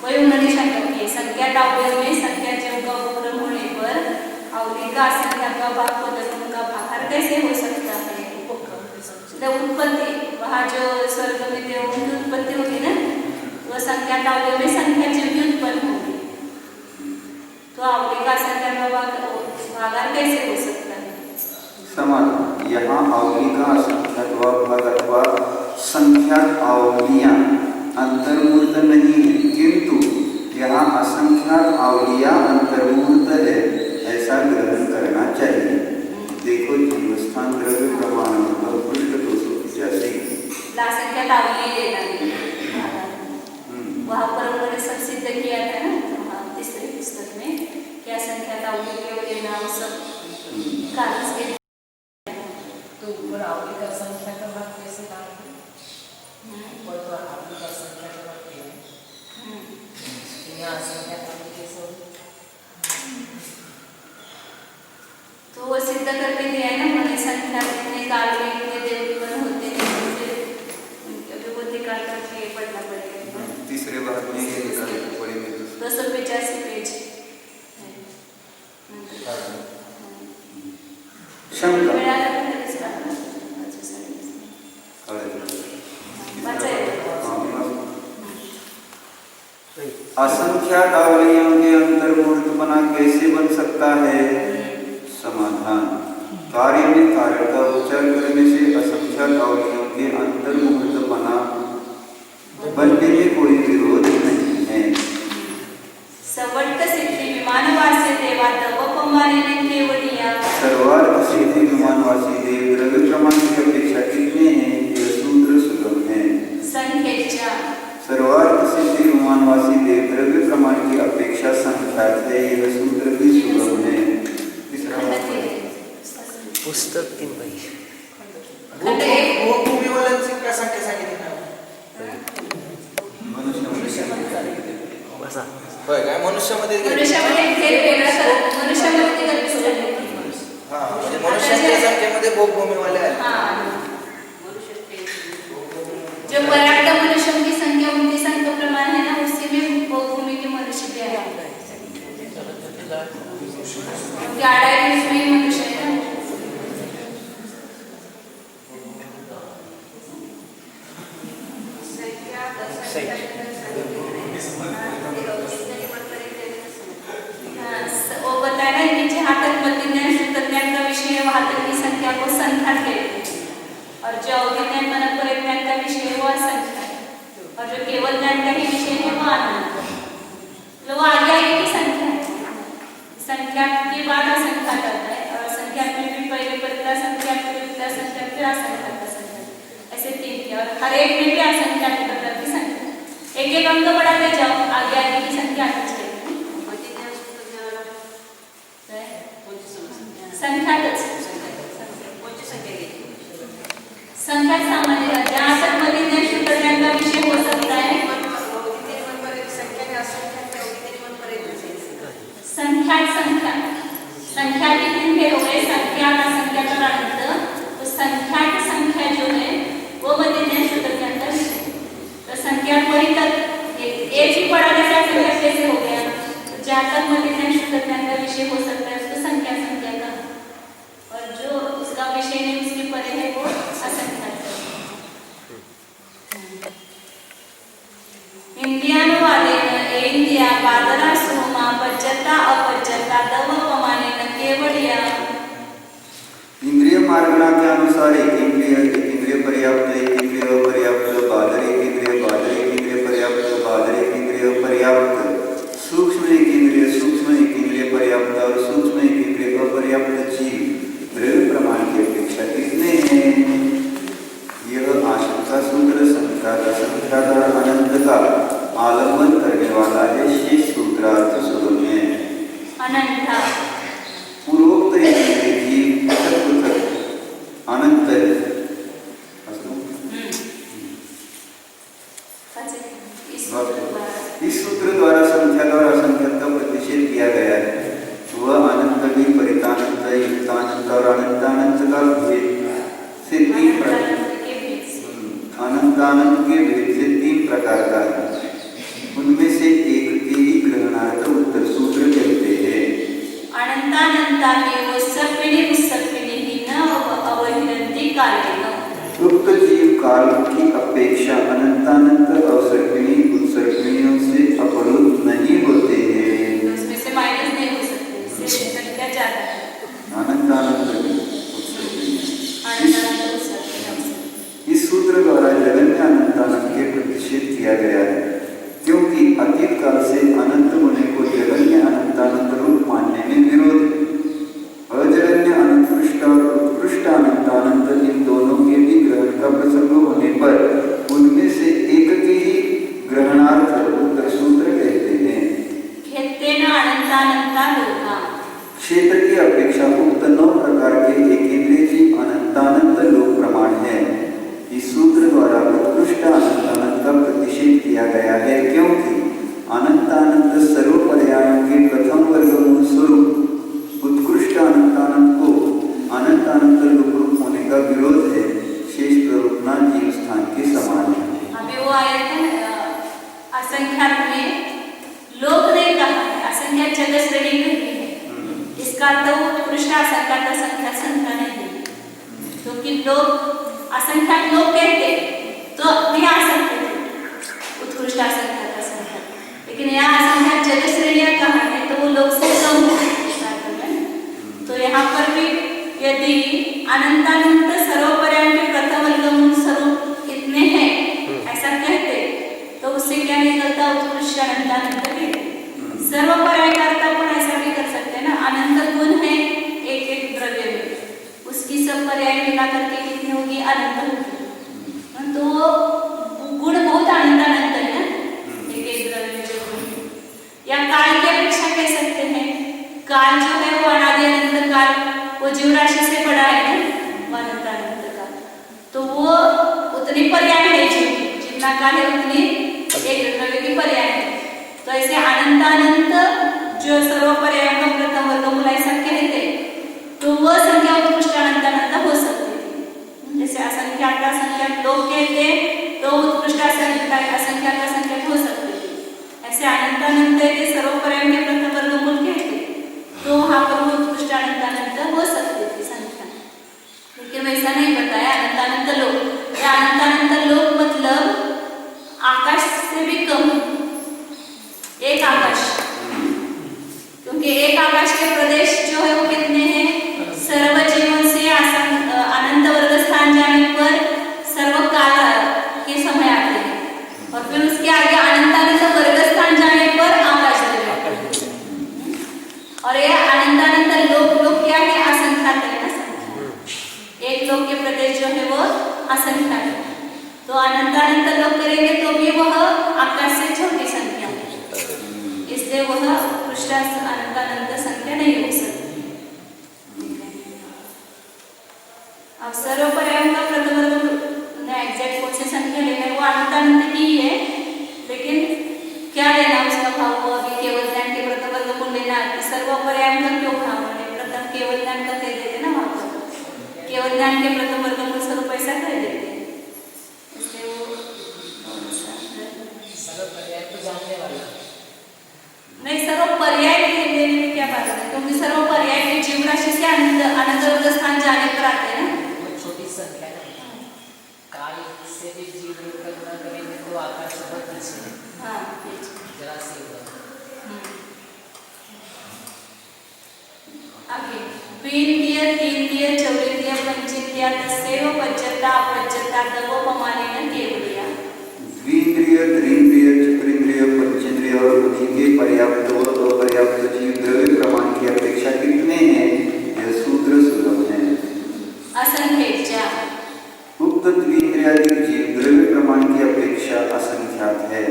वही उन्होंने शंका की संख्यात आवलियों में संख्या जीवों का उपक्रम होने पर आवली का असंख्यात का भाग पल्योपम का भागाहार कैसे हो सकता है? उत्पत्ति, वहाँ जो स्वर्ग में देवों की उत्पत्ति होगी ना, वह संख्यात आवलियों में संख्या जीव की उत्पन्न होगी, तो आवली का असंख्यात का भागाहार कैसे हो सकता है? समान, यहाँ आवली का असंख्यातवा भाग अथवा संख्यात आवलियां अंतर्मुहूर्त नहीं है, किंतु यहाँ असंख्यात आवलियां अंतर्मुहूर्त है, ऐसा ग्रहण करना चाहिए। देखो जीवस्थान द्रव्य प्रमाण पृष्ठ 285। असंख्यात आवली लेना वहाँ पर उन्होंने सब सिद्ध किया था ना तीसरे पुस्तक में कि असंख्यात आवली केवल लेना सब कारण से। तो ऊपर आवली का संख्या का भाग कैसे डालते? ऊपर तो आवली का संख्या का भाग है, यहाँ संख्या का भाग कैसे होगा? तो वो सिद्ध करके दिया है ना उन्होंने, संख्या कितने काल में कितने देव उत्पन्न होते हैं, फिर वो निकाल करके पढ़ना पड़ेगा। तीसरे भाग में ये निकाल के पढ़ेंगे 285 पेज। शंका, असंख्यात अवयवों के अंतर्मूर्तपना कैसे बन सकता है? समाधान, कार्य में कारण का उच्चार करने से असंख्यात अवयवों के अंतर्मूर्तपना बनने में कोई विरोध नहीं है। सर्वार्थ सिद्धि विमानवासी देवा तवपमाने केवलिया। सर्वार्थ सिद्धि विमानवासी देव द्रव्य प्रमाण की अपेक्षा कितने हैं? यह सूत्र सुगम है। संख्या सर्वार्थ सिद्धि विमानवासी देव द्रव्य प्रमाण की अपेक्षा संख्यात है। यह सूत्र भी सुगम है। पुस्तक तीन बाई वो भूमीवाल्यांची काय संख्या सांगितली ना? बसा होय काय मनुष्यामध्ये मनुष्यामध्ये हे वेगळं करत मनुष्यामध्ये ते कल्पित झाले. हां म्हणजे मनुष्याच्या संख्येमध्ये भूमीवाले आहेत. हाँ, जो पर्याप्त मनुष्यों की संख्या उनकी संख्या प्रमाण है ना, उसी में भूमि के मनुष्य भी आए, क्योंकि आड़ाई उसमें ही मनुष्य है ना. वो बताया ना, नीचे हाथक प्रतिज्ञान शुद्धज्ञान का विषय है, हाथक की संख्या को संख्या कहते हैं, और जो अवधिज्ञान मनन परिज्ञान का विषय है वो असंख्या है, और जो केवल ज्ञान का ही विषय है वो अनंत है. तो वो आगे आगे की संख्या है. संख्या के बाद असंख्या करता है, और संख्या में भी पहले पहला संख्या फिर असंख्या फिर असंख्या का संख्या, ऐसे तीन के, और हर एक में भी असंख्या के प्रकार की संख्या. एक एक अंक बढ़ाते जाओ, आगे आगे की संख्या आती जाएगी. संख्या सामान्य जहाँ तक प्रतिज्ञा शुद्धज्ञान का विषय हो सकता है. संख्या संख्या संख्या के तीन भेद हो गए, संख्या का संख्या का अनंत. तो संख्या की संख्या जो है वो प्रतिज्ञा शुद्धज्ञान का विषय. तो संख्या वही तक एक ही पढ़ाने से संख्या कैसे हो गया? तो जहाँ तक प्रतिज्ञा शुद्धज्ञान का विषय हो सकता है उसको संख्या संख्या का, और जो उसका विषय नहीं उसके परे है वो असंख्या. इंडियन वाले इंडिया बादरा सोमा पच्चता अपच्चता दवपमाने केवलिया. इंद्रिय मार्गना के अनुसार एक इंद्रिय पर्याप्त, एक इंद्रिय अपर्याप्त, बादर एक इंद्रिय पर्याप्त, बादर एक इंद्रिय पर्याप्त, सूक्ष्म एक इंद्रिय पर्याप्त और सूक्ष्म एक इंद्रिय अपर्याप्त जीव द्रव्य प्रमाण की अपेक्षा कितने हैं? यह आशंका सूत्र संख्या और अनंत का आलंबन करने वाला है. शेष सूत्रार्थ सुगम है. अनंता पूर्वोक्त जीव पृथक पृथक अनंत इस सूत्र द्वारा संख्या और असंख्यात का प्रतिषेध किया गया है. वह अनंत भी परितानंत, युक्तानंत और अनंतानंत का भेद से तीन प्रकार अनंतानंत के भेद से तीन प्रकार का है. उनमें से एक के ही ग्रहणार्थ उत्तर सूत्र कहते हैं. अनंतानंता में उत्सर्पिणी उत्सर्पिणी ही न अवहिरन्ति कालेन. उक्त जीव काल की अपेक्षा अनंतानंत अवसर्पिणी उत्सर्पिणियों से अपरोध नहीं होते हैं. तो उसमें से माइनस नहीं हो सकते, इससे संख्या ज्यादा है. अनंतानंत अनंतानंत उत्सर्पिणी. इस सूत्र द्वारा जगन्य अनंतानंत के प्रतिषेध किया गया है, क्योंकि अतीत काल से अनंत होने को जगन्य अनंतानंत रूप मानने में विरोध है. अजगन्य अनंतपृष्ठ और उत्कृष्ट अनंतानंत इन दोनों के भी ग्रहण का प्रसंग होने पर उनमें से एक के ही ग्रहणार्थ उत्तर सूत्र कहते हैं. खेतेन अनंतानंता लोका. क्षेत्र की अपेक्षा उक्त 9 प्रकार के एकेंद्रिय जीव अनंतानंत लोक प्रमाण है. इस सूत्र द्वारा उत्कृष्ट अनंतानंत का प्रतिषेध किया गया है, क्योंकि अनंतानंत सर्व पर्यायों के प्रथम वर्गमूल स्वरूप उत्कृष्ट अनंतानंत को अनंतानंत लोक रूप होने का विरोध है. शेष प्ररूपना जीव स्थान के समान है. अभी वो आया था असंख्यात में लोक नहीं कहा है, असंख्यात जगह श्रेणी नहीं है. इसका अर्थ वो उत्कृष्ट असंख्यात संख्या संख्या नहीं है, क्योंकि लोग असंख्यात लोग कहते तो अपने उत्कृष्ट अनंत अनंत लिहिले सर्व पर्याय करता अपन ऐसा भी कर सकते हैं ना अनंत गुण है एक एक द्रव्य में उसकी सब पर्याय मिला करके कितनी होगी अनंत होगी तो गुण बहुत अनंत अनंत है ना एक एक द्रव्य में जो गुण या काल की अपेक्षा कह सकते हैं काल जो है वो अनादि अनंत काल वो जीव राशि से बड़ा है ना अनंत अनंत का तो वो उतनी पर्याय है जीव की जितना काल है उतनी एक द्रव्य की पर्याय है तो ऐसे अनंत अनंत जो सर्व पर्यायों का प्रथम वर्गमूल ऐसा कहते तो वह संख्या उत्कृष्ट अनंत अनंत हो सकती थी जैसे असंख्यात का संख्यात लोग कहते तो उत्कृष्ट असंख्यात का संख्यात हो सकती थी ऐसे अनंत अनंत के सर्व पर्यायों के प्रथम वर्गमूल कहते तो वहां पर वो उत्कृष्ट अनंत अनंत हो सकती थी संख्या लेकिन वैसा नहीं बताया अनंत अनंत लोक या अनंत अनंत लोक मतलब आकाश से भी कम एक आकाश क्योंकि एक आकाश के प्रदेश जो है वो कितने हैं सर्व जीवन से अनंत वर्ग स्थान जाने पर सर्व काल के समय आते हैं और फिर उसके आगे अनंत अनंत वर्ग स्थान जाने पर आकाश और यह अनंत अनंत लोक क्या है असंख्यात है ना एक लोक के प्रदेश जो है वो असंख्यात है तो अनंत अनंत लोक करेंगे तो भी वह आकाश से छोटी संख्या है इसलिए वह उत्कृष्ट अनंत अनंत संख्या नहीं हो सकती अब सर्व पर्यायों का प्रथम वर्ग एग्जैक्ट कौन सी संख्या लेना है वो अनंत अनंत की है लेकिन क्या लेना उसका भाव वो अभी केवल ज्ञान के प्रथम वर्गमूल लेना सर्व पर्यायों का क्यों भाव प्रथम केवल ज्ञान का कह देते ना वहां पर केवल ज्ञान के प्रथम वर्गमूल स्वरूप ऐसा कह देते इसलिए वो सर्व पर्याय को जानने वाला नहीं सर्व पर्याय लेने में क्या बात है क्योंकि सर्व पर्याय के जीव राशि से अनंत वर्ग स्थान जाने पर आते हैं ना वो छोटी संख्या है काल से भी जीव रूप का गुणा करेंगे तो आकाश बहुत पीछे है हाँ जरा से आगे द्वितीय तृतीय चौथीय पंचीय तस्यैव पच्चता अपच्चता दवोपमानेन केवलिया द्विन्द्रिय त्रिन्द्रिय चतुरिन्द्रिय पंचेन्द्रिय और उन्हीं के पर्याप्त व अपर्याप्त जीव द्रव्य प्रमाण की अपेक्षा कितने हैं यह सूत्र सुलभ है असंख्य उक्त द्विन्द्रियादि जीव द्रव्य प्रमाण की अपेक्षा असंख्यात है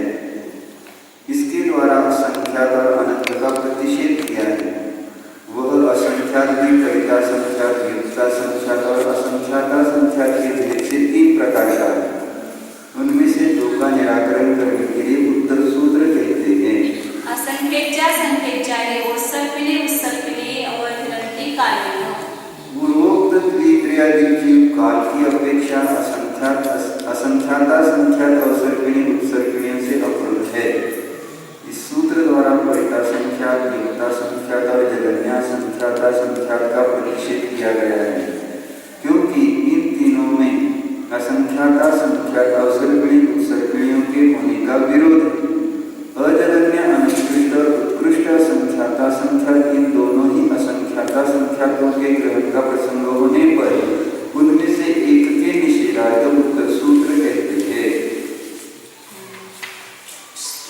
इसके द्वारा असंख्यात और अनंत का प्रतिषेध किया है वह असंख्यात भी कविता संख्यात युक्ता संख्यात और असंख्याता संख्यात के भेद से 3 प्रकार का है उनमें से 2 का निराकरण करने के लिए उत्तर सूत्र कहते हैं संख्या है उत्सर्पिणी उत्सर्पिणी अवधिरन्ति कालेन पूर्वोक्त द्विन्द्रियादि जीव काल की अपेक्षा असंख्याता संख्यात अवसर्पिणी उत्सर्पिणियों से अवरुद्ध है इस सूत्र द्वारा परिता संख्यात युक्ता संख्यात और जगन्या संख्याता संख्यात का प्रतिषेध किया गया है क्योंकि इन तीनों में असंख्याता संख्यात अवसर्पिणी उत्सर्पिणियों के होने का विरोध है अजगन्य अनुत्कृष्ट और उत्कृष्ट संख्याता संख्यात इन दोनों ही असंख्याता संख्यातों के ग्रहण का प्रसंग होने पर उनमें से एक के निषेधार्थ उत्तर सूत्र कहते हैं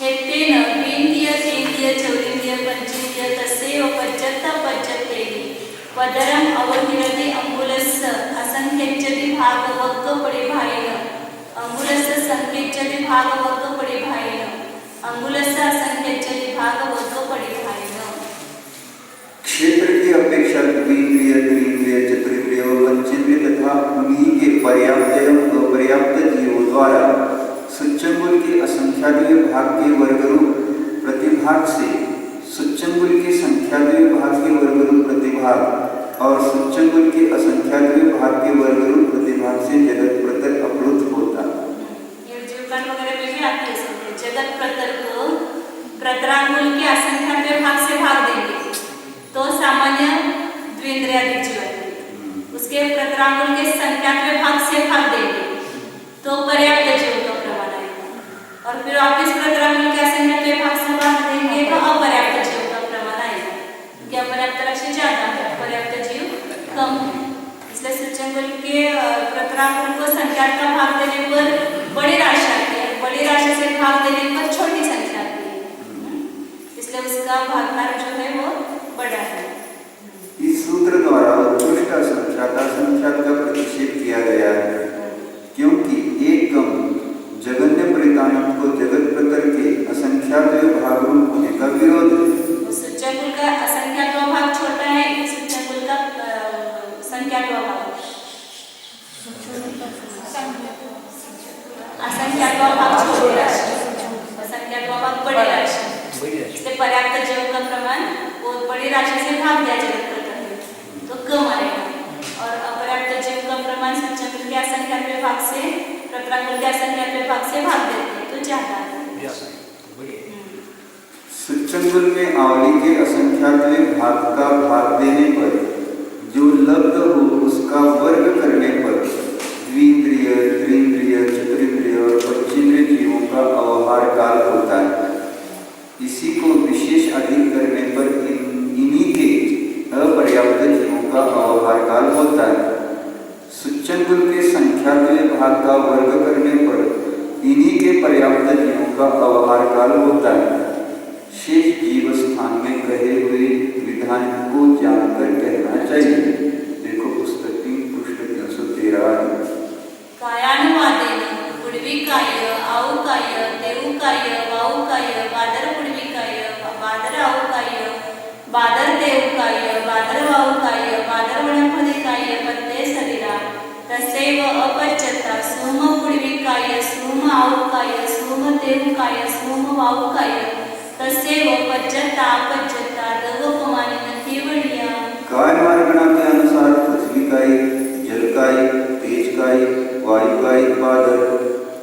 द्वितीय तृतीय चौथीय पंचीय तस्यैव पच्चता पच्चतेहि पदरम अवधिरति अंगुलस्य असंख्यच्च विभाग वक्क परिभायेन अंगुलस्य संख्यच्च विभाग वक्क परिभायेन अंगुलस्य असंख्यच्च विभाग वक्क परिभायेन क्षेत्र की अपेक्षा द्विन्द्रिय त्रिन्द्रिय चतुरिन्द्रिय और पंचेन्द्रिय तथा उन्हीं के पर्याप्त एवं अपर्याप्त जीवों द्वारा सुच्चंगुल के असंख्याद्वय भाग के वर्गरूप प्रतिभाग से सुच्चंगुल के संख्याद्वय भाग के वर्गरूप प्रतिभाग और सुच्चंगुल के असंख्याद्वय भाग के वर्गरूप प्रतिभाग से जगत प्रतर अप्लुत होता ये जीवकाल वगैरह में भी आती है जगत प्रतर को प्रतरांगुल के असंख्याद्वय भाग से भाग देंगे तो सामान्य द्विन्द्रियादि जीव उसके प्रतरांगुल के संख्याद्वय भाग से भाग देंगे तो पर्याप्त जीव का प्रमाण आएगा और फिर वापिस प्रतरांगुल के असंख्याद्वय भाग से भाग देंगे तो अपर्याप्त जीव का प्रमाण आएगा क्योंकि अपर्याप्त राशि ज्यादा है पर्याप्त जीव कम है इसलिए सुच्चंगुल के प्रतरांगुल को संख्यात का भाग देने पर बड़ी राशि आती है बड़ी राशि से भाग देने पर छोटी संख्या उसका भागकार जो है वो बड़ा है। इस सूत्र द्वारा उत्कृष्ट असंख्यात असंख्यात का प्रतिषेध किया गया है, क्योंकि एक कम जगन्य परितानंद को जगत प्रतर के असंख्यात भाग रूप होने का विरोध है। सूच्यंकुल का असंख्यात्व भाग छोटा है, सूच्यंकुल का संख्यात्व भाग असंख्यात्व भाग छोटे राशि, असंख्यात्व भाग बड़ी राशि। इससे पर्याप्त जव का प्रमाण बहुत बड़ी राशि से भाग दिया जगत प्रतर में तो कम आएगा, और अपर्याप्त जव का प्रमाण सूच्यंकुल के असंख्यात्व भाग से प्रत्रांकुल के असंख्यात्व भाग से भाग देते हैं तो ज्यादा आता है। सूच्यंकुल में आवली के असंख्यात भाग का भाग देने पर जो लब्ध हो उसका वर्ग करने पर द्विंद्रिय, त्रिंद्रिय, चतुरिंद्रिय और पंचेंद्रिय जीवों का अवहार काल होता है। इसी को विशेष अधिक करने पर इन्हीं के अपर्याप्त जीवों का अवहार काल होता है। सूच्यंकुल के संख्यात्व भाग का वर्ग करने पर इन्हीं के पर्याप्त जीवों का अवहार काल होता है। शेष जीव स्थान में कहे हुए विधान को जानकर कहना चाहिए। देखो पुस्तक 3 पृष्ठ 313। कायानुवादेन पुडविकाय, आउकाय, देवकाय, वाउकाय, बादर पुडविकाय, बादर आउकाय, बादर देवकाय, बादर वाउकाय, बादर वनपदिकाय प्रत्यय शरीरा तसेव अपच्यता सोम पुडविकाय, सोम आउकाय, सोम देवकाय, सोम वाउकाय तसेव पच्यता अपच्यता दवपमानेन केवलिया। काय मार्गणा के अनुसार पृथ्वी काय, जल काय, तेज काय, वायु काय, बादर,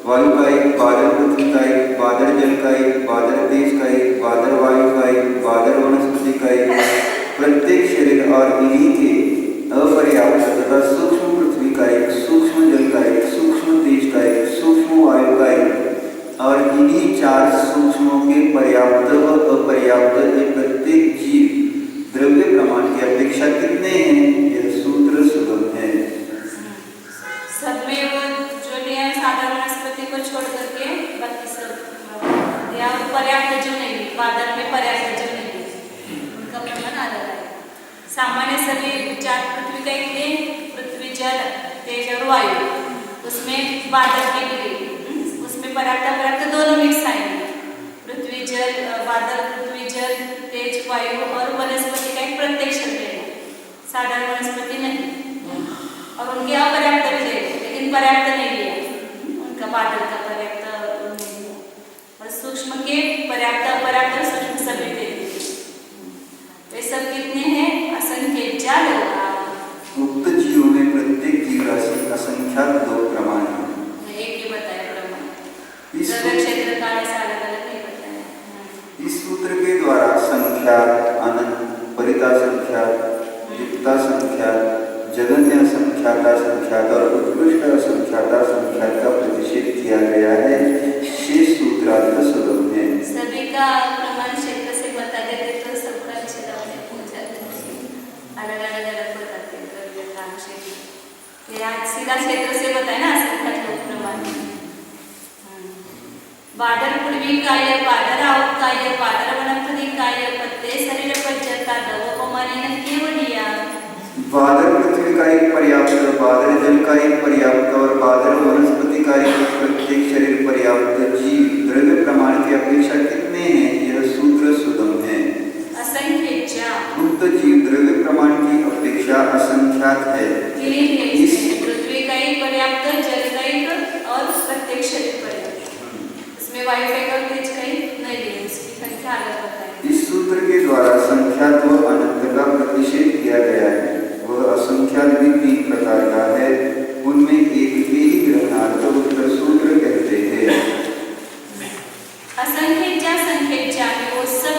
वायु काय, बादर पृथ्वी काय, बादर जल काय, बादर तेज काय, बादर वायु काय, बादर वनस्पति काय, प्रत्येक शरीर और इन्हीं के अपर्याप्त तथा सूक्ष्म पृथ्वी काय, सूक्ष्म जल काय, सूक्ष्म तेज काय, सूक्ष्म वायु काय और इन्हीं 4 सूक्ष्मों के पर्याप्त व अपर्याप्त प्रत्येक जीव द्रव्य प्रमाण की अपेक्षा कितने हैं, यह सूत्र सुगम है। सब में वो जो लिया है साधारण वनस्पति को छोड़ करके बाकी सब या पर्याप्त जो नहीं, बादल में पर्याप्त जो नहीं उनका प्रमाण अलग है। सामान्य सभी 4 पृथ्वी का एक है, पृथ्वी, जल, तेज और वायु, उसमें बादल की डिग्री उसमें पर्याप्त दोनों मिक्स आएंगे। पृथ्वी जल, बादल, पृथ्वी जल, तेज, वायु और वनस्पति का एक प्रत्येक शरीर है, साधारण वनस्पति नहीं, और उनके अपर्याप्त भी है लेकिन पर्याप्त नहीं है, उनका बादल का पर्याप्त नहीं है, और सूक्ष्म के पर्याप्त अपर्याप्त सूक्ष्म सभी थे। वे सब कितने हैं, असंख्य 4 होगा। उक्त जीवों में प्रत्येक जीव राशि असंख्यात 2 प्रमाण है। एक ही बताया प्रमाण, इस क्षेत्र काल से अलग अलग नहीं बताया। इस सूत्र के द्वारा संख्यात, अनंत, परिता संख्यात, युक्ता संख्यात, जगन्य असंख्यात असंख्यात और उत्कृष्ट असंख्यात असंख्यात का प्रतिषेध किया गया है। शेष सूत्रार्थ सुगम है। सभी का प्रमाण क्षेत्र से बता देते तो सबका क्षेत्र में पहुंच जाते हैं, अलग अलग बताते हैं द्रव्य काल क्षेत्र। ये आज सीधा क्षेत्र से बताए ना असंख्यात लोग प्रमाण। बादर पुडविकाय, बादर आउकाय, बादर वनपदिकाय प्रत्यय शरीर पच्यता दवपमानेन केवलिया। बादर पृथ्वी का एक पर्याप्त, बादर जल का एक पर्याप्त और बादर वनस्पति का एक प्रत्येक शरीर पर्याप्त जीव द्रव्य प्रमाण की अपेक्षा कितने हैं, यह सूत्र सुगम है। असंख्य उक्त जीव द्रव्य प्रमाण की अपेक्षा असंख्यात है। पृथ्वी का एक पर्याप्त, जल का एक और प्रत्येक शरीर पर्याप्त, उसमें वायु का तेज का नहीं है, उसकी संख्या अलग बताएं। इस सूत्र के द्वारा संख्यात व अनंत का प्रतिषेध किया गया है। वह असंख्यात भी 3 प्रकार का है, उनमें एक के ही ग्रहणार्थ उत्तर सूत्र कहते हैं। असंख्य संख्या में वो सब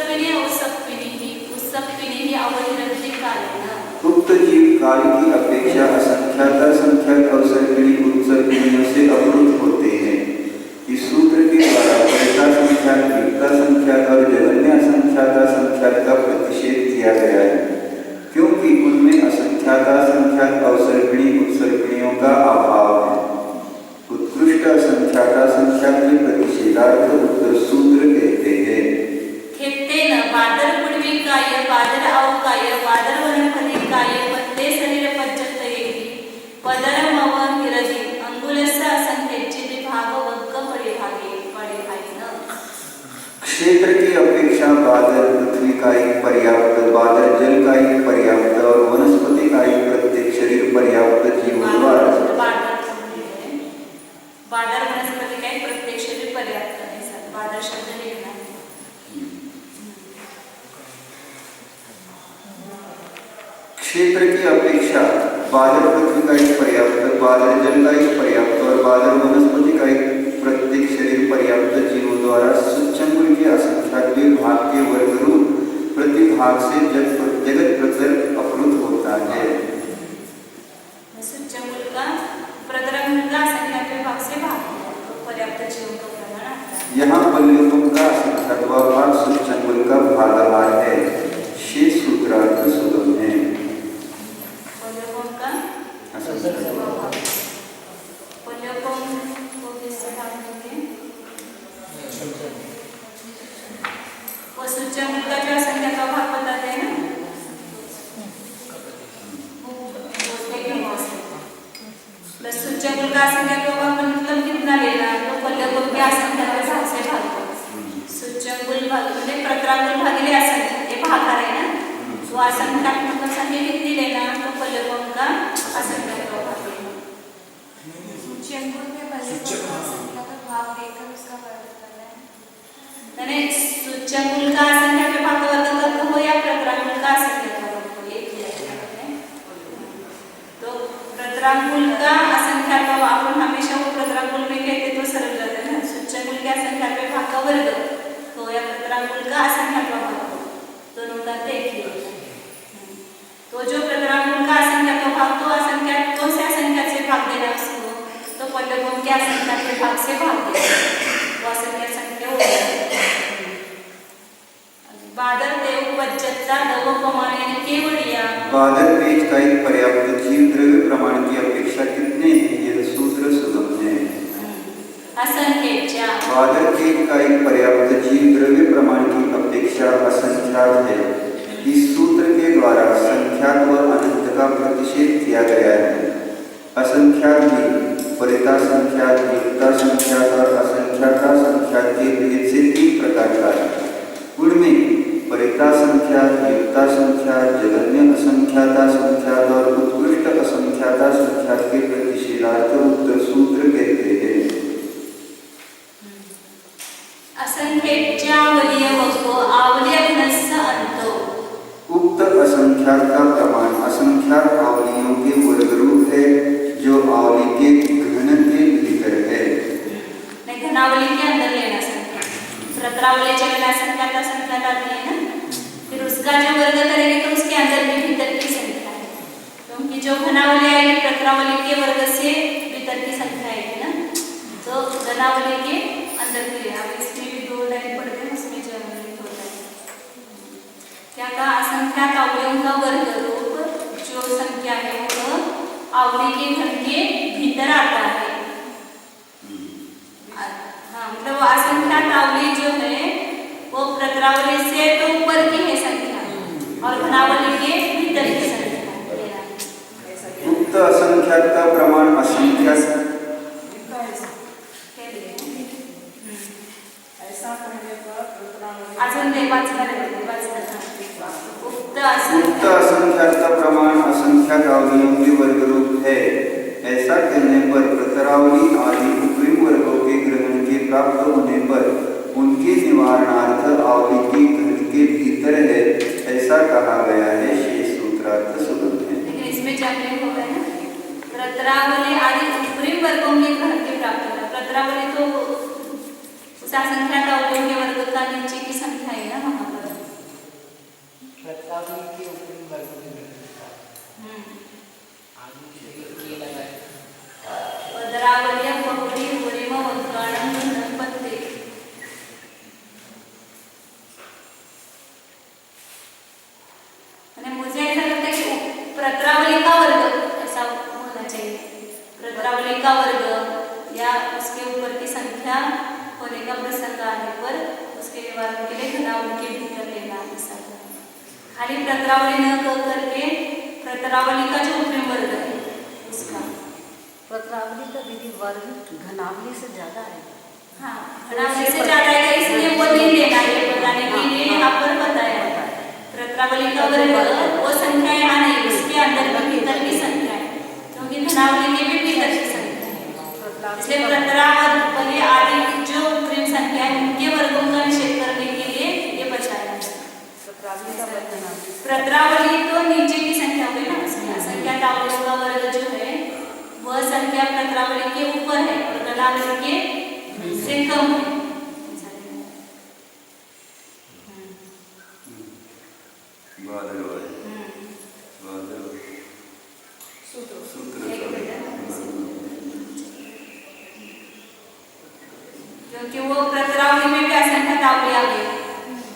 ही अवधिरंती काल है ना। उक्त जीव काल की अपेक्षा असंख्यात असंख्यात अवसर्पिणी उत्सर्पिणियों से अवरुद्ध होते हैं। इस सूत्र के द्वारा परिता संख्यात, युक्ता संख्यात और जगन्य असंख्यात असंख्यात का प्रतिषेध किया गया है, क्योंकि उनमें असंख्यात असंख्यात अवसर्पिणी उत्सर्पिणियों का अभाव है। उत्कृष्ट असंख्यात असंख्यात के प्रतिषेधार्थ उत्तर सूत्र कहते हैं। तेन बादर पुडविकाय बादर अवकाय बादर वनफलिकाय पत्ते शरीर पज्जतयेहि पदरमव हिरदि अंगुलस्य असंख्येचे विभाग वर्ग परिभागेन। क्षेत्र की अपेक्षा बादल पृथ्वी का एक पर्याप्त, बादल जल का एक पर्याप्त और वनस्पति का एक प्रत्येक शरीर पर्याप्त जीवन द्वारा बादर वनस्पति का एक प्रत्येक शरीर पर्याप्त है। सर बादर शब्द लिखना है। क्षेत्र की अपेक्षा बादल पृथ्वी का एक पर्याप्त, बादल जल का एक पर्याप्त और बादल वनस्पति का एक प्रत्येक शरीर पर्याप्त जीवों द्वारा सूच्यंकुल के असंख्यात भाग के वर्ग रूप प्रतिभाग से जगत प्रचर अवरुद्ध होता है। सूच्यंकुल का प्रतरंग का असंख्यात भाग से भाग तो पर्याप्त जीवों का प्रमाण आता है। यहाँ पल्लवों का असंख्यात भाग सूच्यंकुल का भागाहार है। शेष सूत्रार्थ सुगम है। पल्लवों का पल्लवों को किससे भाग देंगे? वो सूच्यंकुल का जो असंख्यात भाग बताते हैं ना, बस सूच्यंकुल का असंख्यात भाग मतलब कितना लेना, तो पल्लवों के असंख्यात भाग से भाग दो। सूच्यंकुल भाग म्हणजे प्रतरांकुल भागिले असंख्यात ये भागाहार है ना, तो असंख्यात मतलब संख्या कितनी लेना, तो पल्लवों का असंख्यात भाग लेना। सूच्यंकुल में पल्लवों का असंख्यात भाग लेकर उसका वर्ग करना है। यानी सूच्यंकुल का असंख्यात भाग वर्ग करना हो या प्रतरांकुल का असंख्यात भाग हो, एक ही है। तो प्रतरांकुल का असंख्यात भाग अपन हमेशा वो प्रतरांकुल में कहते तो सरल रहता है ना। सूच्यंकुल के असंख्यात भाग का वर्ग तो या प्रतरांकुल का असंख्यात भाग दोनों का एक ही होता है। तो जो प्रतरांकुल का असंख्यात भाग तो असंख्यात कौन से असंख्यात से भाग देना उसको, तो पल्लवों के असंख्यात भाग से भाग देना, वो असंख्यात संख्या हो जाएगी। बादल देव पज्जता दव प्रमाणे केवड़िया बादल पेज का एक पर्याप्त जीव द्रव्य प्रमाण की अपेक्षा कितने हैं, यह सूत्र सुगम है। असंख्येच्या बादल पेज का एक पर्याप्त जीव द्रव्य प्रमाण की अपेक्षा असंख्यात है। इस सूत्र के द्वारा संख्यात व अनंत का प्रतिषेध किया गया है। असंख्यात में परिता संख्यात, युक्ता संख्यात और असंख्याता संख्यात के भेद से 3 प्रकार का है। उनमें परिता संख्यात, युक्ता संख्यात, जगन्य असंख्याता संख्यात और उत्कृष्ट असंख्याता संख्यात के प्रतिषेधार्थ उत्तर सूत्र कहते हैं। असंख्येच्या अवयवको आवल्यघनस्य अंतो उक्त असंख्यात का प्रमाण असंख्यात आवलियों के वर्ग रूप है जो आवली के घन के भीतर है। घनावली के अंदर लेना संख्या, प्रतरावली चलना संख्यात असंख्यात आती है ना, फिर उसका जो वर्ग करेंगे तो उसके अंदर भी भीतर की संख्या है, क्योंकि जो घनावली आएगी प्रतरावली के वर्ग से भीतर की संख्या आएगी ना, तो घनावली के अंदर की लेना। अब इसमें भी 2 लाइन पढ़ते हैं, उसमें जर्मनी होता है क्या कहा, असंख्यात आवलियों का वर्ग रूप जो संख्या है वो आवली के घन के भीतर आता है। हाँ मतलब असंख्यात आवली जो है वो प्रतरावली से तो ऊपर की है संख्या और घनावली के भीतर की संख्या। उक्त असंख्यात का प्रमाण असंख्यात ऐसा कहने पर अजून ते वाचणार उक्त असंख्यात का प्रमाण असंख्यात आवलियों के वर्ग रूप है। ऐसा कहने पर प्रतरावली आदि उपरी वर्गों के ग्रहण के प्राप्त होने पर उनके निवारणार्थ आवली के घन के भीतर है, ऐसा कहा गया है। शेष सूत्रार्थ सुगम है। लेकिन इसमें जमने हो गया ना, प्रतरावली आदि उपरी वर्गों के घन के प्राप्त होना। प्रतरावली तो उस असंख्यात आवलियों के वर्ग का नीचे की संख्या है ना वहाँ पर। प्रतरावली के ऊपरी वर्ग में आदि के लगाए पदरावली पकड़ी उड़ीम उत्काणम गणपति। मुझे ऐसा लगता है कि प्रतरावली का वर्ग ऐसा होना चाहिए, प्रतरावली का वर्ग या उसके ऊपर की संख्या होने का प्रसंग आने पर उस उसके वर्ग के लिए घनावली के भीतर लेना ऐसा खाली प्रतरावली न कर करके प्रतरावली का जो उपरी वर्ग है उसका प्रतरावली का दीदी वर्ग घनावली से ज्यादा है। हाँ घनावली से ज्यादा है इसलिए वो नहीं लेना ये बताने के लिए यहाँ पर बताया प्रतरावली का वर्ग वो संख्या यहाँ नहीं उसके अंदर की भीतर की संख्या है क्योंकि घनावली के भी भीतर की संख्या है इसलिए प्रतरावली आदि जो उपरी संख्या है उनके वर्गों का निषेध करने के लिए ये बताया प्रतरावली का वर्ग घनावली प्रतरावली तो नीचे की संख्या हुई ना उसमें असंख्या तावलियों का वर्ग जो है वह संख्या प्रतरावली के ऊपर है और घनावली के से कम है क्योंकि वो प्रतरावली में क्या संख्या तावली आ गई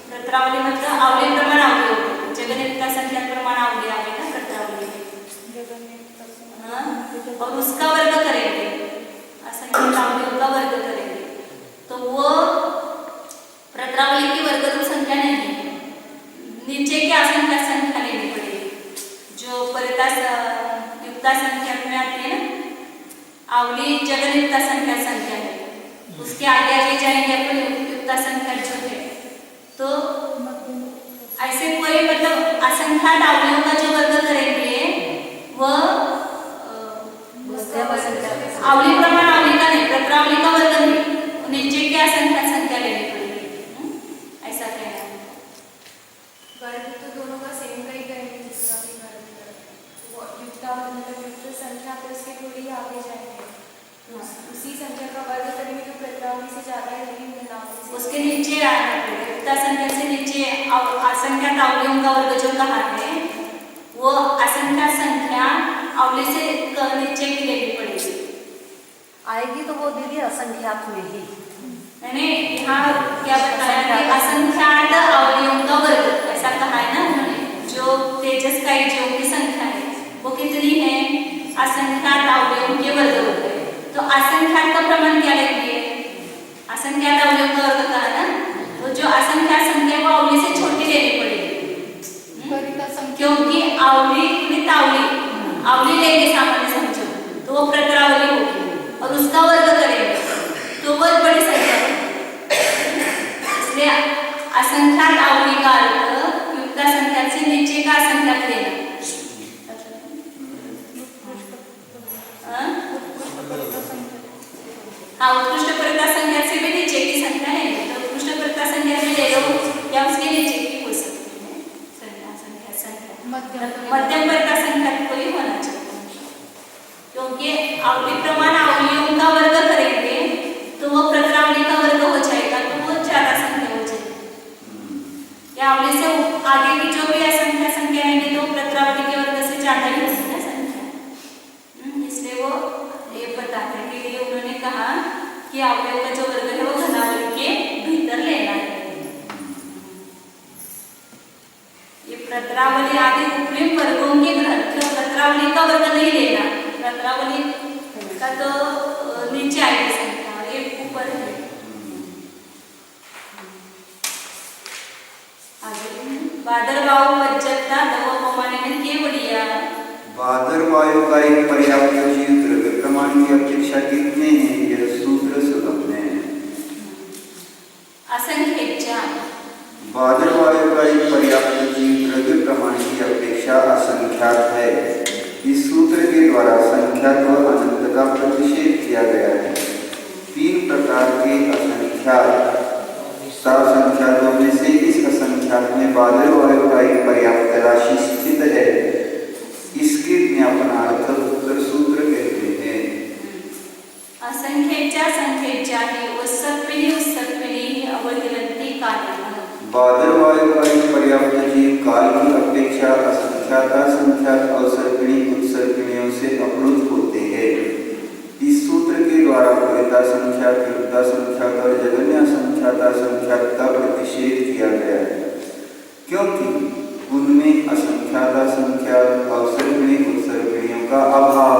प्रतरावली मतलब आवली प्रमाण आवली होती जगन्निता संख्या प्रमाण आवली आ गई ना प्रतरावली में और उसका वर्ग करेंगे असंख्य तावलियों का वर्ग करेंगे तो वो प्रतरावली की वर्गरूप संख्या नहीं है नीचे की असंख्य संख्या लेनी पड़ेगी जो परिता युक्ता संख्या में आती है ना आवली जगन्निता संख्या है उसके आगे आगे जाएंगे अपन युक्ता संख्या जो है तो ऐसे कोई मतलब असंख्यात आवलियों का जो वर्ग करेंगे वह आवली प्रमाण आवली का नहीं प्रतरावली का वर्ग नहीं नीचे की असंख्यात संख्या लेनी पड़ेगी ऐसा कहना है वर्ग तो दोनों का सेम का ही करेंगे जिसका भी वर्ग वो युक्ता मतलब युक्त संख्या पर उसके थोड़ी आगे जाएंगे उसी संख्या का वर्ग करेंगे तो प्रतरावली से ज्यादा है लेकिन घनावली से उसके नीचे आना पड़ेगा युक्ता संख्या से नीचे असंख्यात आवलियों का वर्ग जो कहा है वो असंख्यात संख्या आवली से नीचे की लेनी पड़ेगी आएगी तो वो दीदी असंख्यात में ही मैंने यहाँ क्या बताया कि असंख्यात आवलियों का वर्ग ऐसा कहा है ना उन्होंने जो तेजस का जीवों की संख्या है वो कितनी है असंख्यात आवलियों के वर्ग होते हैं तो असंख्यात का प्रमाण क्या लेंगे असंख्यात आवलियों का वर्ग कहा ना तो जो असंख्यात संख्या वो आवली से छोटी लेनी पड़ेगी क्योंकि आवली आवली लेंगे सामान्य समझो तो वो प्रतरावली होगी और उसका वर्ग करेंगे तो वो बड़ी संख्या है इसलिए असंख्यात आवली का अर्थ युक्ता संख्या से नीचे का असंख्यात लेना हाँ उत्कृष्ट परिता संख्या से भी नीचे की संख्या है तो उत्कृष्ट परिता संख्या भी ले लो या उसके नीचे की हो सकती है संख्या मध्यम परिता संख्या को ही होना चाहिए क्योंकि आवली प्रमाण आवलियों का वर्ग करेंगे तो वो प्रतरावली का वर्ग हो जाएगा तो वो ज्यादा संख्या हो जाएगी या आवली से आगे की जो भी असंख्य संख्या रहेंगे तो प्रतरावली के वर्ग से ज्यादा ही होगी ना संख्या इसलिए वो ये बताने के लिए उन्होंने कहा कि आवलियों का जो वर्ग है वो घनावली के भीतर लेना है ये प्रतरावली आदि उपरी वर्गों के प्रतरावली का वर्ग नहीं लेना प्रतरावली का तो नीचे आएगी संख्या ये ऊपर है आगे भादरवाव वज्जता दव प्रमाणे केवड़िया भादरवायु का एक पर्याप्त जीव द्रव्य प्रमाण की अपेक्षा कितने हैं यह सूत्र सुलभ है असंख्य भादरवायु का एक पर्याप्त जीव द्रव्य प्रमाण की अपेक्षा असंख्यात है इस सूत्र के द्वारा संख्यात व अनंत का प्रतिषेध किया गया है तीन प्रकार के असंख्यात संख्यातों में से इस असंख्यात में भादरवायु का एक पर्याप्त राशि स्थित है इसके ज्ञापनार्थ उत्तर सूत्र कहते हैं असंख्येच्या संख्येच्या ही उत्सर्पिणी अवधिवंती कार्य भादरवायु का एक पर्याप्त जीव काल की अपेक्षा असंख्याता संख्यात अवसर्पिणी उत्सर्पिणियों से अवरुद्ध होते हैं इस सूत्र के द्वारा परिता संख्यात युक्ता संख्यात और जगन्य असंख्याता संख्यात का प्रतिषेध किया गया है क्योंकि उनमें असंख्याता संख्यात अवसर्पिणी उत्सर्पिणियों का अभाव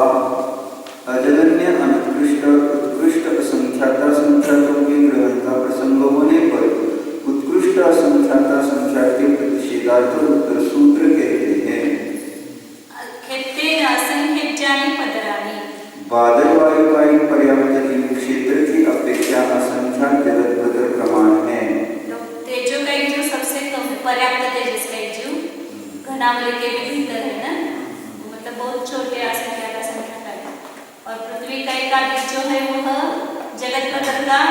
अजगन्य उत्कृष्ट असंख्याता संख्यातों के ग्रहण का प्रसंग होने पर असंख्यात उत्तर सूत्र कहते हैं। खेतेन असंख्यज्यानि पदराणि। बादल वायु का एक पर्याप्त जीव क्षेत्र की अपेक्षा असंख्यात जगत प्रतर प्रमाण है। तो तेजो का एक जो सबसे कम पर्याप्त तेजस का एक जीव घनावली के भी भीतर है ना, मतलब बहुत छोटे असंख्यात असंख्यात है। और पृथ्वी का एक आदि जो है वह जगत प्रतर का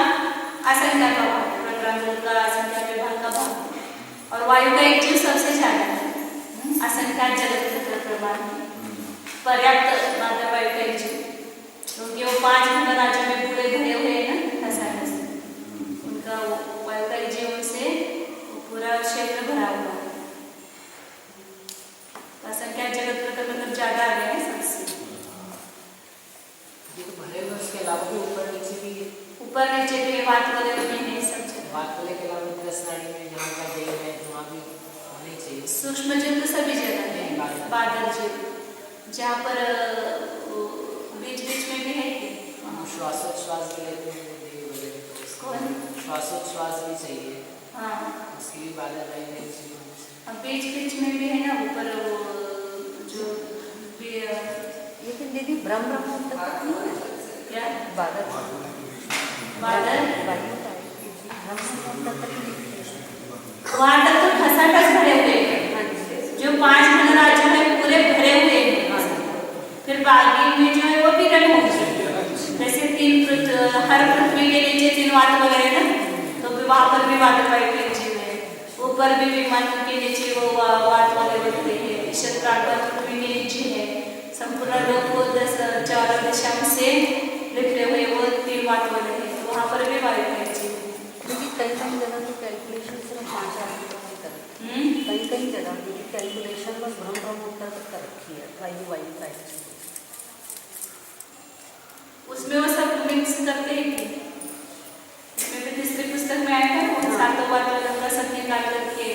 असंख्यात भाग, प्रतरांगल का असंख्यात विभाग का भाग। और वायु का एक जीव सबसे ज्यादा है असंख्यात जगत प्रतर प्रमाण पर्याप्त मात्रा वायु का एक जीव, क्योंकि वो 5 महाराज्यों में पूरे भरे हुए हैं ना खसाने से, उनका वायु का जीवन से पूरा क्षेत्र भरा हुआ है। असंख्या जगत प्रतर मतलब ज्यादा आ गया है सबसे। ये तो भरे हुए, उसके अलावा भी ऊपर नीचे भी है। ऊपर नीचे भी बात वगैरह में नहीं सब जगह। बात बोले के अलावा कृष्णाड़ी में जहाँ का देव है वहाँ भी होने चाहिए। सूक्ष्म जीव तो सभी जगह है, बादल जीव जहाँ पर बीच बीच में भी है कि हम श्वासोच्छ्वास भी लेते हैं देव वगैरह, तो उसको श्वासोच्छ्वास भी चाहिए। हाँ, उसकी भी बादल रही नहीं चाहिए। अब बीच बीच में भी है ना ऊपर वो जो भी लेकिन दीदी ब्रह्म मुहूर्त तक नहीं है क्या बादल बादल वायु का है, ब्रह्म मुहूर्त तक नहीं है। वहाँ तक तो खसाखस भरे हुए हैं, जो 5 महाराज है पूरे भरे हुए हैं। फिर बाकी में जो है वो विरल होंगे, जैसे हर पृथ्वी के नीचे 3 वात वगैरह ना, तो वहाँ पर भी वादल वायु के जीव है। ऊपर भी विमान के नीचे वो वात वगैरह होते हैं। ईश्वर प्राण पृथ्वी के नीचे है, संपूर्ण लोक को 4 दिशा से लिपटे हुए वो 3 वात वगैरह है, तो वहाँ पर भी वायु के जीव। क्योंकि कई जगह तो कैलकुलेशन सिर्फ 5 किलोमीटर, कई जगह क्योंकि कैलकुलेशन बस ब्रह्म मुहूर्त तक कर रखी है वायु का है। उसमें वो सब मिक्स करते हैं कि उसमें भी तीसरी पुस्तक में आया था वो 7 वात वालों का सब निकाल करके,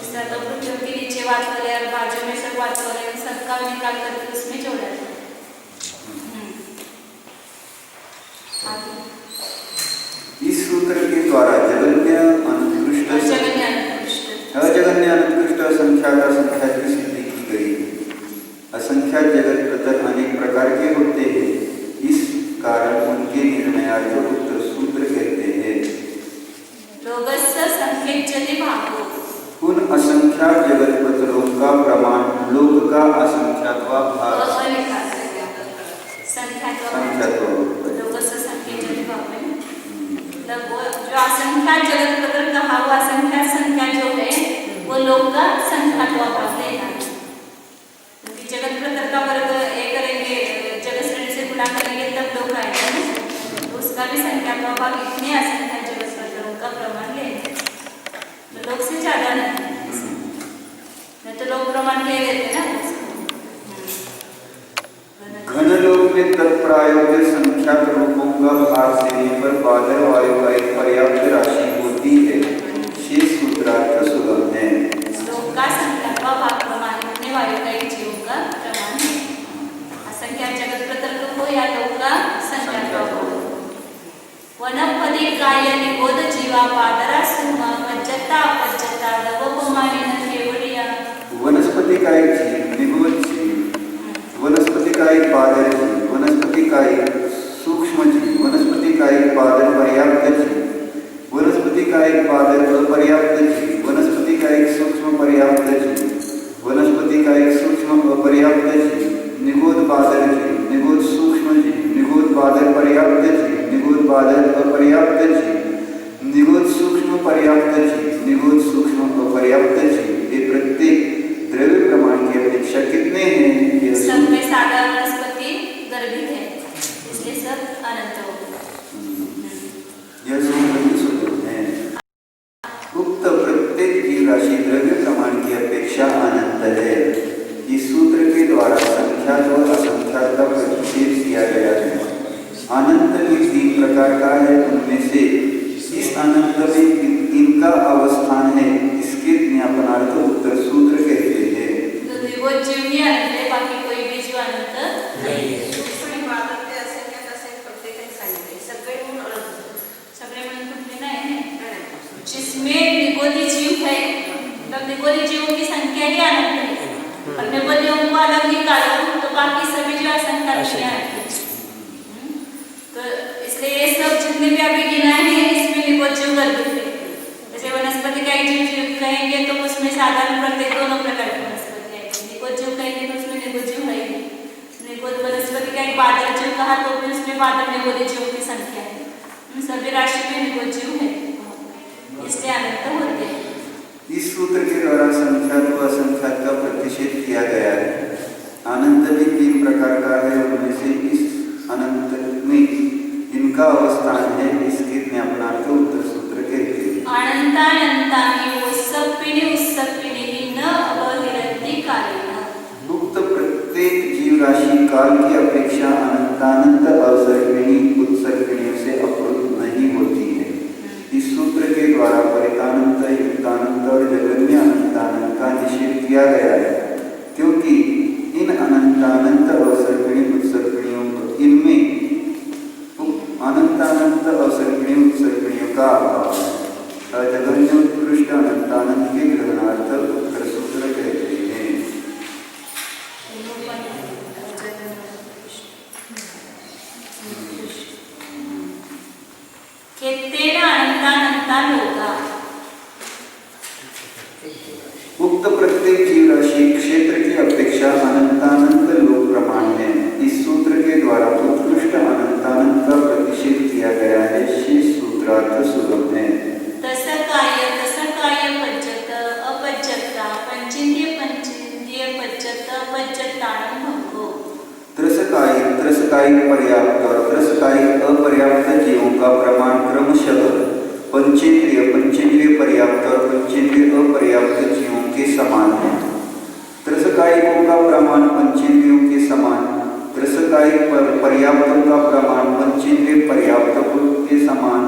इस तरह तो पृथ्वी के नीचे वात वाले और बाजू में सब वात वाले सबका निकाल करके उसमें जोड़ा था। इस सूत्र के द्वारा जगन्य अनुत्कृष्ट असंख्यात असंख्यात की सिद्धि की गई। असंख्यात जगत प्रतर अनेक प्रकार के होते हैं, इस कारण उनके निर्णयार्थ उत्तर सूत्र कहते हैं। लोगस्य संख्यज्यते भागो। उन असंख्यात जगत प्रतरों का प्रमाण लोक का असंख्यातवा भाग लोगस्य संख्यज्यते भागो है, मतलब वो जो असंख्यात जगत प्रतर कहा वो असंख्यात संख्या जो है वो लोक का संख्यातवा भाग लेना है। क्योंकि जगत प्रतर का वर्ग ए करेंगे, जगत श्रेणी से गुणा करेंगे तब लोग आएगा ना, तो उसका भी संख्यात्मक भाग इतने असंख्यात जगत प्रतरों का प्रमाण लेंगे, तो लोग से ज्यादा नहीं तो लोग प्रमाण ले लेते ना। घनलोक में तत्प्रायोग्य संख्यात रूपों का भाग देने पर बादल वायु का एक पर्याप्त राशि होती है। शेष सूत्रार्थ सुगम है। लोक का संख्यात्मक भाग प्रमाण करने वायु का एक जीव का प्रमाण है। असंख्यात जगत प्रतर को या लोक का संख्यात्मक भाग। वनपदी काय निबोध जीवा पादरा सुमा वज्जता अपज्जता दवपमानी न केवलिया। वनस्पति का एक जीव निबोध जीव, वनस्पति का एक पादर जीव, वनस्पति का एक सूक्ष्म जीव, वनस्पति का एक पादर पर्याप्त जीव, वनस्पति का एक पादर अपर्याप्त जीव, वनस्पति का एक सूक्ष्म पर्याप्त जीव, वनस्पति का एक सूक्ष्म अपर्याप्त जीव, निगोद पादर जीव, निगोद सूक्ष्म जीव, निगोद पादर पर्याप्त जीव, निगोद पादर अपर्याप्त जीव, निगोद सूक्ष्म पर्याप्त जीव, निगोद सूक्ष्म अपर्याप्त जीव, ये प्रत्येक द्रव्य प्रमाण की अपेक्षा कितने हैं? सब में सादा वनस्पति गर्भित है, इसलिए सब अनंत हो गए। यह सूत्र है। उक्त प्रत्येक जीव राशि द्रव्य प्रमाण की अपेक्षा अनंत है। इस सूत्र के द्वारा संख्यात व असंख्यात का प्रतिषेध किया गया है। अनंत भी 3 प्रकार का है, उनमें से इस अनंत में इनका अवस्थान है, इसके ज्ञापनार्थ उत्तर सूत्र कहते हैं। तो द्विभुज जीव ही अनंत है, बाकी कोई भी जीव अनंत नहीं है। सगळे म्हणून कुठले नाही, जिसमें द्विभुज जीव है मतलब निकोलजीवों की संख्या ही अनंत है, और निकोलजीवों को अलग निकालो तो बाकी सभी जो असंख्य राशियां हैं। तो इसलिए ये सब जितने भी अभी गिनाए हैं इसमें निकोलजीव गर्भित है। जैसे वनस्पति का जीव कहेंगे तो उसमें साधारण प्रत्येक दोनों प्रकार की वनस्पति आएगी, निकोलजीव कहेंगे तो उसमें निकोलजीव है ही। निकोल वनस्पति का एक बादल जीव कहा तो फिर उसमें बादल निकोलजीवों की संख्या है, सभी राशि में निकोलजीव है, इसलिए अनंत होते हैं। इस सूत्र के द्वारा संख्यात व असंख्यात का प्रतिषेध किया गया है। अनंत भी 3 प्रकार का है, उनमें से इस अनंत में इनका अवस्थान है, इसके ज्ञापनार्थ उत्तर सूत्र कहते हैं। अनंतानंतानि उत्सर्पिणी उत्सर्पिणी न अवहिरन्ति कालेन। उक्त प्रत्येक जीव राशि काल की अपेक्षा अनंतानंत अवसर्पिणी उत्सर्पिणियों से अवरुद्ध नहीं होती है। इस सूत्र के द्वारा परितानंत, युक्तानंत और जगन्य अनंतानंत का निषेध किया गया है, क्योंकि इन अनंतानंत अवसर्पिणी उत्सर्पिणियों इनमें अनंतानंत अवसर्पिणी उत्सर्पिणियों का अभाव है। जगन्य उत्कृष्ट अनंतानंत के ग्रहणार्थ उत्तर सूत्र कहते हैं। उक्त प्रत्येक जीव राशि क्षेत्र की अपेक्षा अनंतानंत लोक प्रमाण है। इस सूत्र के द्वारा उत्कृष्ट अनंतानंत का प्रतिषेध किया गया है। शेष सूत्रार्थ सुगम है। तसकाय पज्जत अपज्जता पंचेन्द्रिय पज्जत अपज्जतानं भंगो। त्रसकायिक पर्याप्त और त्रसकायिक अपर्याप्त जीवों का प्रमाण क्रमशः पंचेन्द्रिय पर्याप्त और पंचेन्द्रिय अपर्याप्त जीवों के समान है। त्रसकायिकों का प्रमाण पंचेन्द्रियों के समान, त्रसकायिक पर्याप्तों का प्रमाण पंचेन्द्रिय पर्याप्तों के समान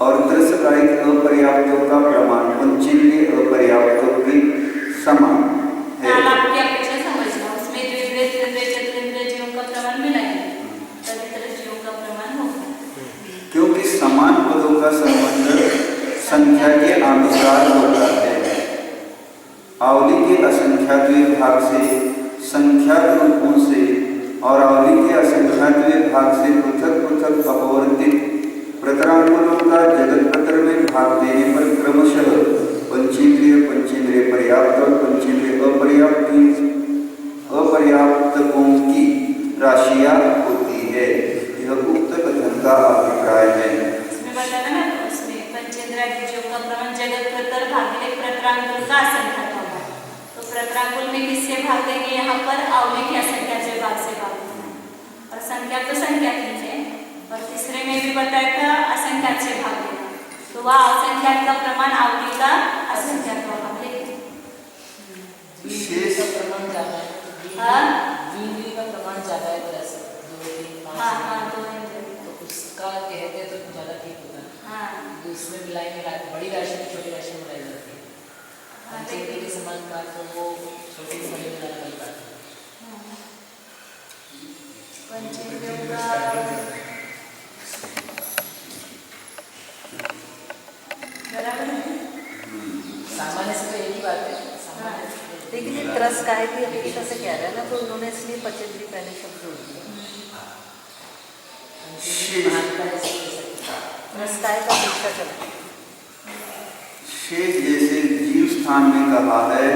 और त्रसकायिक अपर्याप्तों का प्रमाण पंचेन्द्रिय अपर्याप्तों के समान है। आपकी अपेक्षा समझना, उसमें द्विन्द्रिय, त्रिन्द्रिय, चतुरिन्द्रिय जीवों का प्रमाण मिलाएंगे तभी तरह जीवों का प्रमाण होगा। क्योंकि समान पदों का संबंध संख्या के अनुसार होता है। आवली के असंख्यात्वीय भाग से संख्यात रूपों से और आवली के असंख्यात्वीय भाग से पृथक अपवर्तित प्रतरांकुलों का जगतपत्र में भाग देने पर क्रमशः पंचेन्द्रिय पर्याप्त और पंचेन्द्रिय अपर्याप्तकों की राशियां होती है। यह उक्त कथन का अभिप्राय है। इसमें बताया ना, उसमें पंचेन्द्रिय जीवों का प्रमाण जगतपत्र भागिले प्रतरांकुल का असंख्यात होगा। तो प्रतरांकुल में किससे भाग देंगे? यहाँ पर आवली के असंख्यात से भाग देना, और संख्या तो संख्यात ही है। और तीसरे में भी बताया था असंख्यात से भाग देना, तो वह असंख्यात का प्रमाण आवली का असंख्यात होगा। विशेष प्रमाण ज्यादा है, द्विन्द्रिय का प्रमाण ज्यादा है, 10, 2, 3, 5। हाँ, 2 तो उसका कहते तो ज्यादा ठीक होता है। हाँ, तो इसमें बड़ी राशि में छोटी राशि में मिलाई जाती है। पंचेन्द्रिय के समान का तो वो छोटी से बड़ी मिला करता है। पंचेन्द्रियों का बराबर है। सामान्य से तो एक ही बात है। लेकिन ये त्रसकाय की अपेक्षा से कह रहे हैं ना, तो उन्होंने इसलिए पंचेन्द्रिय पहले शब्द जोड़ दिया। त्रसकाय का अपेक्षा चला। शेष जैसे जीव स्थान में कहा है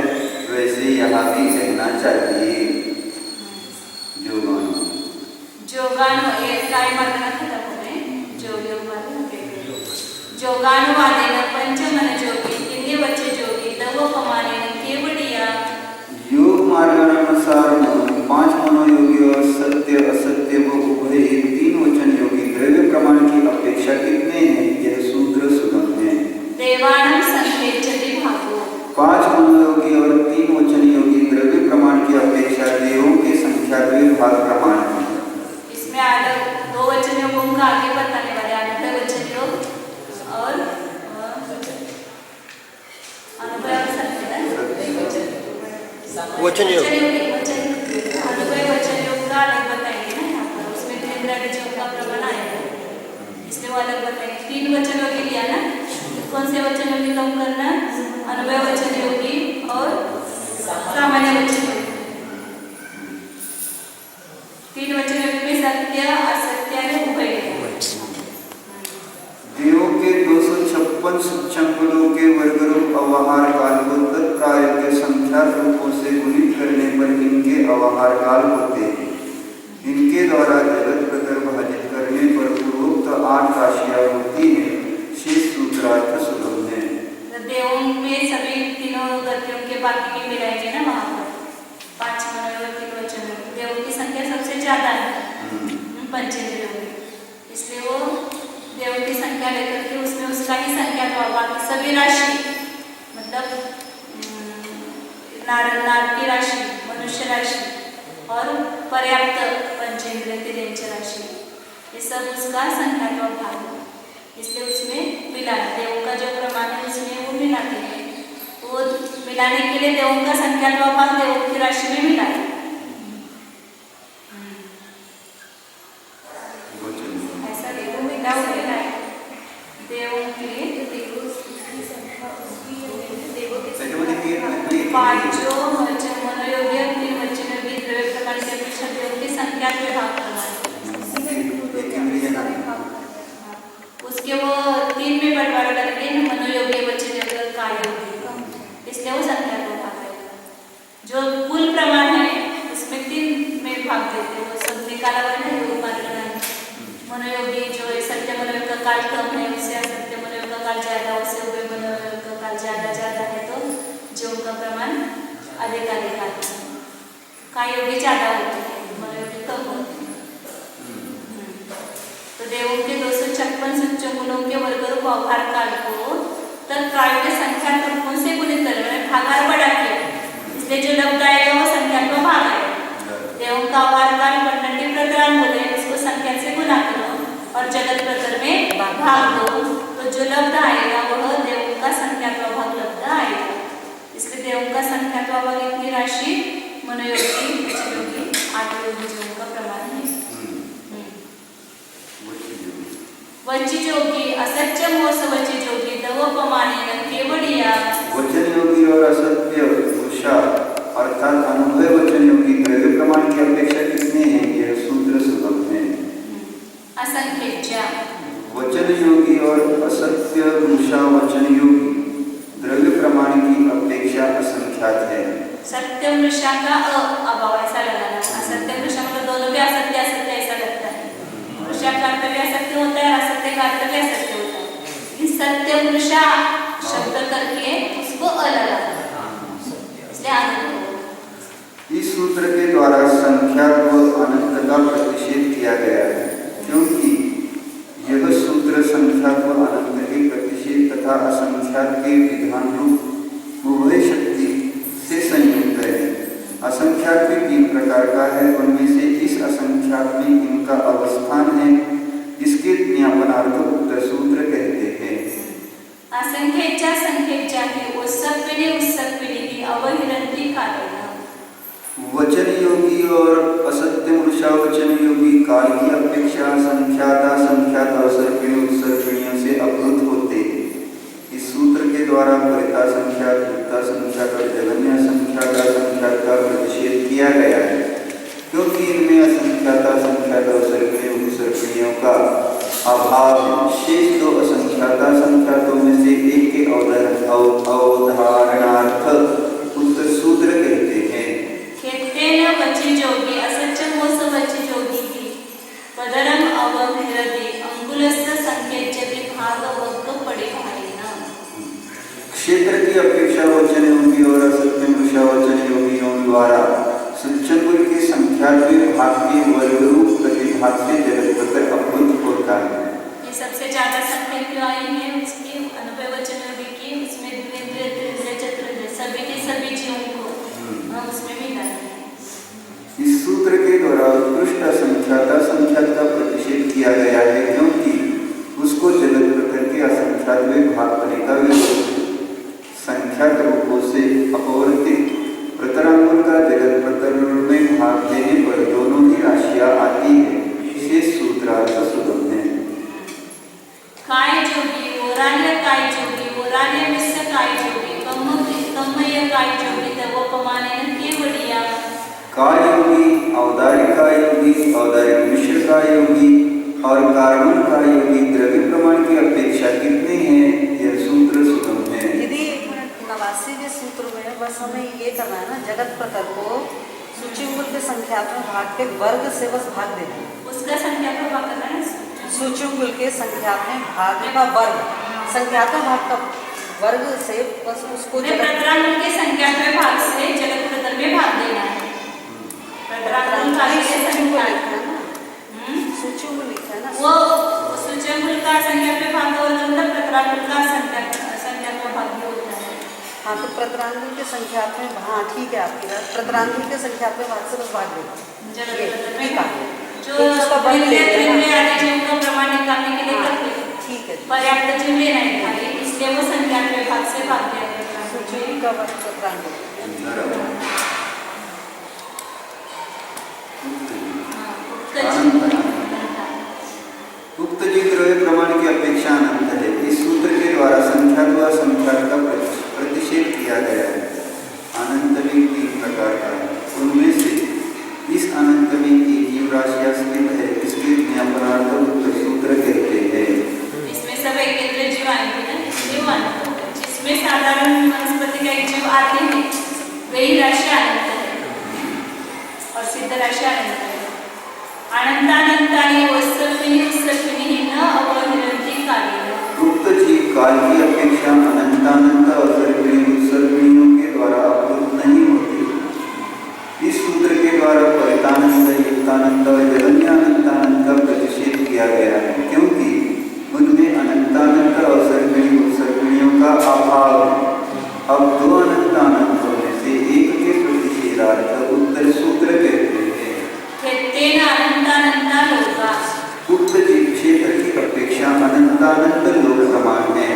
वैसे यहाँ भी कहना चाहिए। जोगानुवादेन पंचमन जोगी तिन्य बच्चे जोगी तवो कमानेन केवड़िया। योग मार्गानुसार 5 मनोयोगी और सत्य असत्य व उभय 3 वचन योगी द्रव्य प्रमाण की अपेक्षा कितने हैं? यह सूत्र सुगम है। देवानम संकेचति भागो। 5 मनोयोगी और 3 वचन योगी द्रव्य प्रमाण की अपेक्षा देवों की संख्या भाग प्रमाण है। इसमें अलग 2 वचन योगों का आगे बताने वाले अनुभव वचन योग और अनुभव वचन योग अनुभव वचन योग का अलग बताएंगे ना यहाँ पर। उसमें द्विन्द्रिय का प्रमाण आएगा, इसलिए वो अलग बताएंगे। 3 वचन योग लिया ना, कौन से वचन योगी कम करना? अन्वय वचन योगी और सामान्य वचन योगी। 3 वचन योगी में सत्य, असत्य और उभय है। देवों के 256 सूक्ष्मगुणों के वर्गरूप अव्यवहार काल को तत्प्राय के संख्यात रूपों से गुणित करने पर इनके अव्यवहार काल होते हैं। इनके द्वारा जगत प्रकर भाजित करने पर पूर्वोक्त 8 राशियां होती हैं। शेष सूत्रार्थ सुलभ है। देवों में सभी तीनों गतियों के बाकी के मिलाएंगे ना वहाँ पर 5 मनोयोग 3 वचन। देवों की संख्या सबसे ज्यादा है पंचेंद्रियों में, इसलिए वो देवों की संख्या लेकर के उसमें उसका ही संख्या तो बाकी सभी राशि मतलब नार की राशि, मनुष्य राशि और पर्याप्त पंचेंद्रिय तिर्यंच राशि, ये सब उसका संख्या का भाग है। इसलिए उसमें मिला देवों का जो प्रमाण है उसमें वो मिलाते हैं। वो मिलाने के लिए देवों का संख्या का भाग देवों की राशि में मिला है। ऐसा देवों में क्या होता है? देवों के पांचों मनोयोगी 3 वचन योगी द्रव्य प्रकार के अपेक्षा देवों की संख्या के भाग करना है। उसके वो 3 में बंटवारा करके मनोयोगी वचन योगी कायोगी, इसलिए वो संख्या का भाग है। जो कुल प्रमाण है उसमें 3 में भाग देते हैं। वो सब निकाला हुआ है योग मार्ग है। मनोयोगी जो है सत्य मनोयोग का काल कम है, उससे असत्य मनोयोग का काल ज्यादा, उससे उभय मनोयोग का काल ज्यादा है, तो जो उनका प्रमाण अधिक है। कायोगी ज्यादा होते हैं, मनोयोगी कम होते हैं। तो देवों के 256 सूक्ष्मगुणों के वर्गरूप अव्यवहार काल को तत्प्राय के संख्या रूपों से गुणित करना है, भागाकार बढ़ा के, इसलिए जो लब्ध आएगा वो संख्या का भाग है। देवों का अव्यवहार काल पन्नटी प्रकरण बोले, उसको संख्या से गुणा करो और जगत प्रकर में भाग दो, तो जो लब्ध आएगा वह देवों का संख्या का भाग लब्ध आएगा। इसलिए देवों का संख्या का भाग इतनी राशि मनोयोगी वचन योगी 8 योगी जीवों का प्रमाण है। वचित योगी असत्य मोस वचित योगी दवपमानेन केवड़िया। वचन योगी और असत्य पुरुषा अर्थात अनुभव वचन योगी द्रव्य प्रमाण की अपेक्षा कितने हैं? यह सूत्र सुलभ है। असंख्य वचन योगी और असत्य पुरुषा वचन योगी द्रव्य प्रमाण की अपेक्षा असंख्यात है। सत्य वृषा का अभाव ऐसा लगाना, असत्य वृषा मतलब दोनों भी असत्य असत्य ऐसा लगता है। वृषा का अर्थ भी असत्य होता है, असत्य का अर्थ भी असत्य होता है। इस सत्य वृषा शब्द करके उसको अलग इसलिए इस सूत्र के द्वारा संख्यात व अनंत का प्रतिषेध किया गया है, क्योंकि यह सूत्र संख्यात व अनंत के प्रतिषेध तथा असंख्यात के विधान रूप उभय शक्ति से संयुक्त है। असंख्यात भी 3 प्रकार का है, उनमें से इस असंख्यात में इनका अवस्थान है। इसके ज्ञापनार्थ उत्तर सूत्र कहते हैं। असंख्येच्या संख्येच्या ही उत्सर्पिणी उत्सर्पिणी की अवहिरंती कालेन। वचन योगी और असत्य पुरुषा वचन योगी काल की अपेक्षा संख्याता संख्यात और सर्पिणी उत्सर्पिणियों से अवरुद्ध होते हैं। इस सूत्र के द्वारा परिता संख्यात, युक्ता संख्यात और जगन्य संख्याता संख्यात का प्रतिषेध किया गया है, क्योंकि इनमें असंख्याता संख्यात और सर्पिणी उत्सर्पिणियों का अभाव है। शेष 2 असंख्याता संख्यातों में से एक के अवधारणार्थ उत्तर सूत्र कहते हैं। खेतेन वचि जोगी असत्य मोस वचि जोगी की पदरम अवहिरति अंगुलस्य संख्येचे विभाग वक्क परिभारेण। क्षेत्र की अपेक्षा वचन योगी और असत्य पुरुषा वचन योगियों द्वारा सूक्ष्मगुण के संख्यात्मक भाग के वर्गरूप प्रतिभाग से जगत प्रकर अवरुद्ध होता है। ये सबसे ज्यादा संख्या क्यों आई है? उसकी अनुभव वचन योगी की, उसमें द्विन्द्रिय त्रिन्द्रिय चतुर्न्द्रिय सभी के सभी जीवों को उसमें मिला है। इस सूत्र के द्वारा उत्कृष्ट असंख्याता संख्यात का प्रतिषेध किया गया है, क्योंकि उसको जगत प्रकर के असंख्यात में भाग करने का विरोध संख्यात रूपों से अपवर्तित प्रतरांगुल का जगत प्रकर में भाग देने पर दोनों ही राशियां आती है। शेष सूत्रार्थ सुलभ है। काय जोगी, ओरान्य काय जोगी प्रत्रान्यस्य काययोगी कम्मय काययोगी तवोपमानेन केवलिया काय योगी, औदारिक काय योगी, औदारिक मिश्र काय योगी और कार्बन काय योगी द्रव्य प्रमाण की अपेक्षा कितने हैं? यह सूत्र सुगम है। यदि 89वें सूत्र में बस हमें ये करना है ना, जगत प्रतर को सूच्यंकुल के संख्यात्मक भाग के वर्ग से बस भाग देना है। उसका संख्यात्मक भाग करना है ना। सूच्यंकुल के संख्यात्मक भाग का वर्ग, संख्यात्मक भाग का वर्ग से बस उसको मैं प्रत्रांगुल के संख्यात्मक भाग से जगत प्रतर में भाग देना है। प्रत्रांगुल का सूच्यंकुल संख्या लिखा है ना, सूच्यंकुल लिखा है ना, वो सूच्यंकुल का संख्यात्मक भाग और मतलब प्रत्रांगुल का संख्यात्मक भाग भी होता है। हाँ तो प्रत्रांगुल के संख्यात्मक, हाँ ठीक है आपकी बात, प्रत्रांगुल के संख्यात्मक भाग से बस भाग देना। जगत प्रतर में ठीक है, जो तो उसका वर्ग ले लेना। त्रिज्य आदि जीव का प्रमाण निकालने के लिए करते हैं। ठीक है, पर्याप्त जीव लेना है खाली, इसलिए वो संख्यात्मक भाग से भाग दिया जाता है। सूच्यंकुल का वर्ग प्रत्रांगुल। उक्त जीव द्रव्य प्रमाण की अपेक्षा अनंत है। इस सूत्र के द्वारा संख्या व संख्या का प्रतिषेध किया गया है। अनंत में 3 प्रकार का है, उनमें से इस अनंत में की जीव राशियां स्थित है, इसके ज्ञापनार्थ उक्त सूत्र कहते हैं। इसमें सब एकत्र जीव आएंगे ना, जीव अनंत होगा। जिसमें साधारण वनस्पति का एक जीव आते हैं वही राशि अनंत है और सिद्ध राशि अनंत है। अनंतानंतानि उत्सर्पिणी न अवहिरन्ति कालेन। उक्त जीव काल की अपेक्षा अनंतानंत और उत्सर्पिणियों के द्वारा अवरुद्ध नहीं होती। इस सूत्र के द्वारा परितानंद, युक्तानंद और जगन्यानंतानंद का प्रतिषेध किया गया है, क्योंकि उनमें अनंतानंद और उत्सर्पिणियों का अभाव है। अब 2 अनंतानंदों में से एक के प्रतिषेधार्थ उत्तर सूत्र कहते हैं। तेन अनंतानंता लोका। उक्त जीव क्षेत्र की अपेक्षा अनंतानंद लोक प्रमाण है।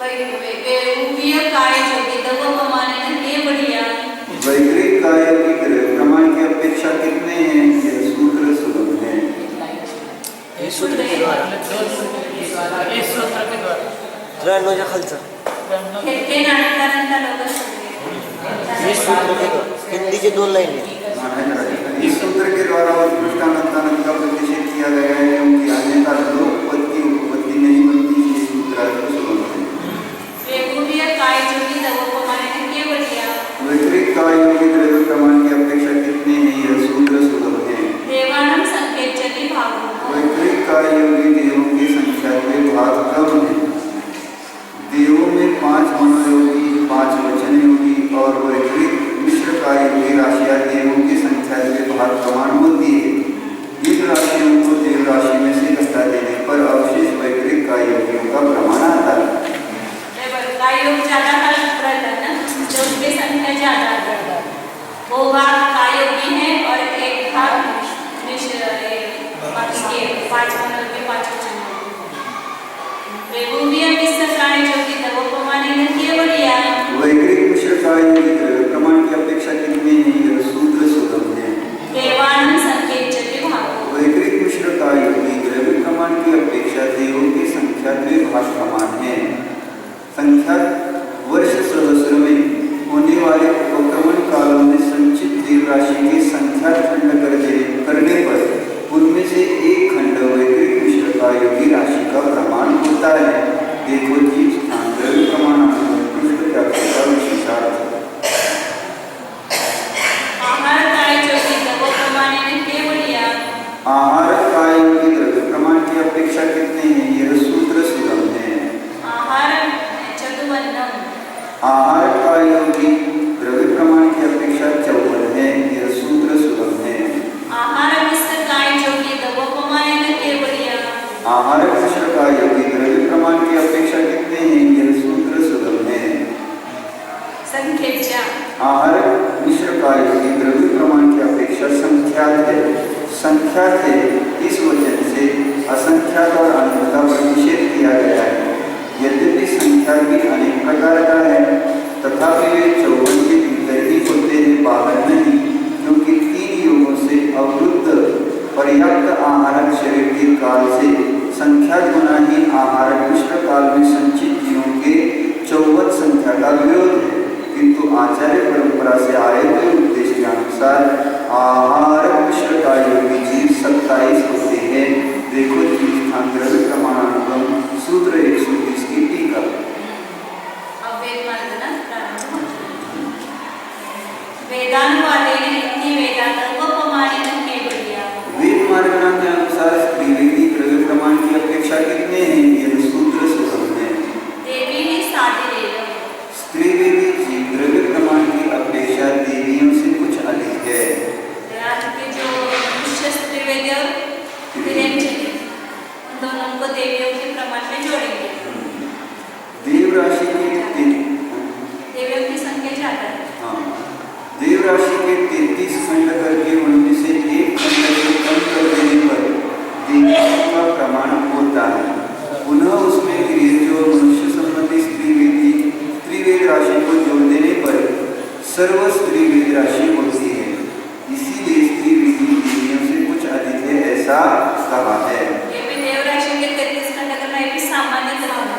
वैदिक काय योगी तवोपमानेन केवलिया। वैदिक काय योगी द्रव्य प्रमाण की अपेक्षा कितने हैं? यह सूत्र सुगम है। इस सूत्र के द्वारा, इस सूत्र के द्वारा 93 खालचा तेन अनंतानंता लोका सगळे। इस सूत्र के द्वारा हिंदी 2 लाइन है। इस सूत्र के द्वारा उत्कृष्ट अनंतानंद का प्रतिषेध किया गया है, क्योंकि अन्यथा लोकपत्ति उपपत्ति नहीं बनती। ये सूत्र सुगम है। वैदिक काय योगी तवोपमानेन केवलिया। वैदिक काय योगी द्रव्य प्रमाण की अपेक्षा कितने हैं? यह सूत्र सुगम है। देवानां संकेतति भागो। वैदिक काय योगी देवों की संख्या में भाग कम है। देवों में 5 मनोयोगी, 5 वचन योगी और वैदिक मिश्र काय योगी राशियां देवों की संख्या में भाग प्रमाण होती है। इन राशियों को देव राशि में से घटा देने पर अवशेष वैदिक काय योगियों का प्रमाण आता है। काय योग ज्यादा रहता है ना, जो उसकी संख्या ज्यादा है वो भाग काय योगी है और एक भाग मिश्र बाकी के 5 मनोयोगी, 5 वचन मिश्र काय योगी तवोपमानेन केवलिया। वैदिक मिश्र काय योगी द्रव्य प्रमाण की अपेक्षा कितने हैं? यह सूत्र सुगम है। देवानां संकेतति भागो। वैदिक मिश्र काय योगी द्रव्य प्रमाण की अपेक्षा देवों की संख्या में भाग समान है। संख्या वर्ष सहस्र में होने वाले उपक्रमण कालों में संचित देव राशि की संख्या खंड करने पर उनमें से एक खंड वैदिक मिश्र काय योगी राशि का प्रमाण होता है। देखो जीव स्थान द्रव्य प्रमाण उत्कृष्ट प्राप्ति का विशेषार्थ। आहार काय योगी तवोपमानेन केवलिया। आहार काय योगी द्रव्य प्रमाण की अपेक्षा कितने हैं? यह सूत्र सुगम है। आहार चतुर्वन्नम। आहार काय योगी द्रव्य प्रमाण की अपेक्षा 54 है। यह सूत्र सुगम है। आहार मिश्र काय योगी तवोपमानेन केवलिया। आहार मिश्र काय योगी द्रव्य प्रमाण की अपेक्षा कितने हैं? यह सूत्र सुगम है। संख्या। आहार मिश्र काय योगी द्रव्य प्रमाण की अपेक्षा संख्यात है। संख्यात है इस वचन से असंख्यात और अनंत का प्रतिषेध किया गया है। यद्यपि संख्या भी अनेक प्रकार का है, तथापि वे 54 के भीतर ही होते हैं, बाहर नहीं, क्योंकि 3 योगों से अवरुद्ध पर्याप्त आहार शरीर के काल से परंपरा से आए हुए उद्देश्य के अनुसार आहार मिश्र का योगी जीव 27 होते हैं। देखो तीर्थांत द्रव्य प्रमाणानुगम सूत्र 120 की टीका। अब वेद मार्गना प्रारंभ होतो. वेदानुवादेन इति वेदांतोपमानेन केवलिया. वेद मार्गना के अनुसार त्रिवेदी द्रव्य प्रमाण की अपेक्षा कितने हैं? यह सूत्र सुगम है। देवी ही साधिरेय. त्रिवेदी जीव द्रव्य प्रमाण की अपेक्षा देवियों से कुछ अधिक है। आज के जो मनुष्य त्रिवेदी और तिरेंचरी उन दोनों को देवियों के प्रमाण में जोड़ेंगे. देव राशि के देवियों की संख्या ज्यादा है. हाँ, देव राशि के 33 खंड करके उनमें से एक खंड से कम कर देने पर देवियों का प्रमाण होता है। पुनः उसमें गृहज और मनुष्य संबंधी त्रिवेद राशि को जोड़ देने पर सर्व त्रिवेद राशि होती है। इसीलिए त्रिवेदी देवियों से कुछ अधिक है ऐसा कहा है। ये भी देव राशि के 33 खंड करना ये भी सामान्य क्रम है.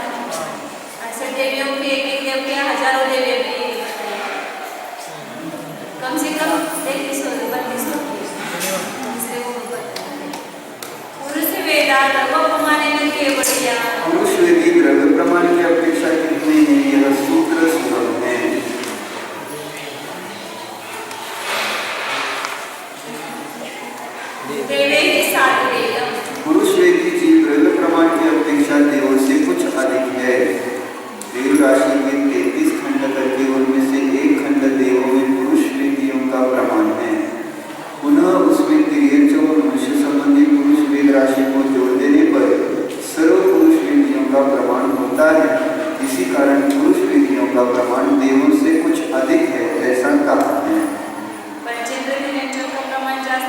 ऐसे देवियों की एक देव के हजारों देवियों की कम से कम 33 होती 32 होती है. पुरुष वेदांतोपमानेन केवलिया. पुरुष वेदी द्रव्य प्रमाण की अपेक्षा कितने हैं? यह सूत्र सुगम है। देवे ही साधिरेय. पुरुष वेदी जीव द्रव्य प्रमाण की अपेक्षा देवों से कुछ अधिक है। देव राशि के 33 खंड करके उनमें से एक खंड देवों में पुरुष वेदियों का प्रमाण है। पुनः उसमें तिर्यंच और मनुष्य संबंधी पुरुष वेद राशि को जोड़ देने पर सर्व पुरुष वेदियों का प्रमाण होता है। इसी कारण पुरुष वेदियों का प्रमाण देवों से कुछ अधिक है ऐसा कहा है। पंचेंद्र तिरेंचों का प्रमाण ज्यादा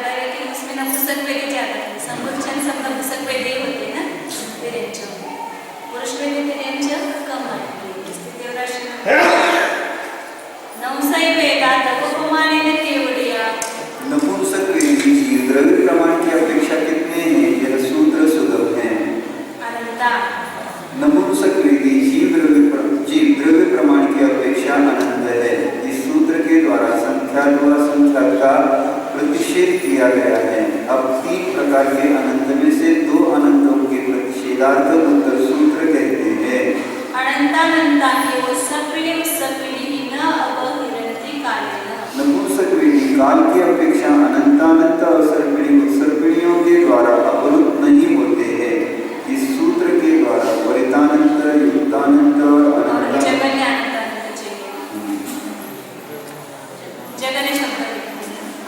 है लेकिन उसमें नपुंसक वेदी ज्यादा है. संभुचन सब नपुंसक वेदी होते हैं ना तिरेंचों. पुरुष वेदी तिरेंच कम है. देव राशि नवसई वेदांतोपमानेन केवलिया. नपुंसक वेदी जीव द्रव्य प्रमाण की अपेक्षा कितने हैं? यह सूत्र सुगम है। अनंता. नपुंसक वेदी जीव द्रव्य प्रमाण की अपेक्षा अनंत है। इस सूत्र के द्वारा संख्या व असंख्या का प्रतिषेध किया गया है। अब 3 प्रकार के अनंत में से 2 अनंतों के प्रतिषेधार्थ उत्तर सूत्र कहते हैं। अनंतानंता के उत्सर्पिणी ही न अपहिरन्ति कालेन. नपुंसक वेदी काल की अपेक्षा अनंतानंत उत्सर्पिणियों के द्वारा अवरुद्ध नहीं होते हैं। इस सूत्र के द्वारा परितानंत, युक्तानंत और अनंत जगन्य अनंतानंत चाहिए. जगन्य शब्द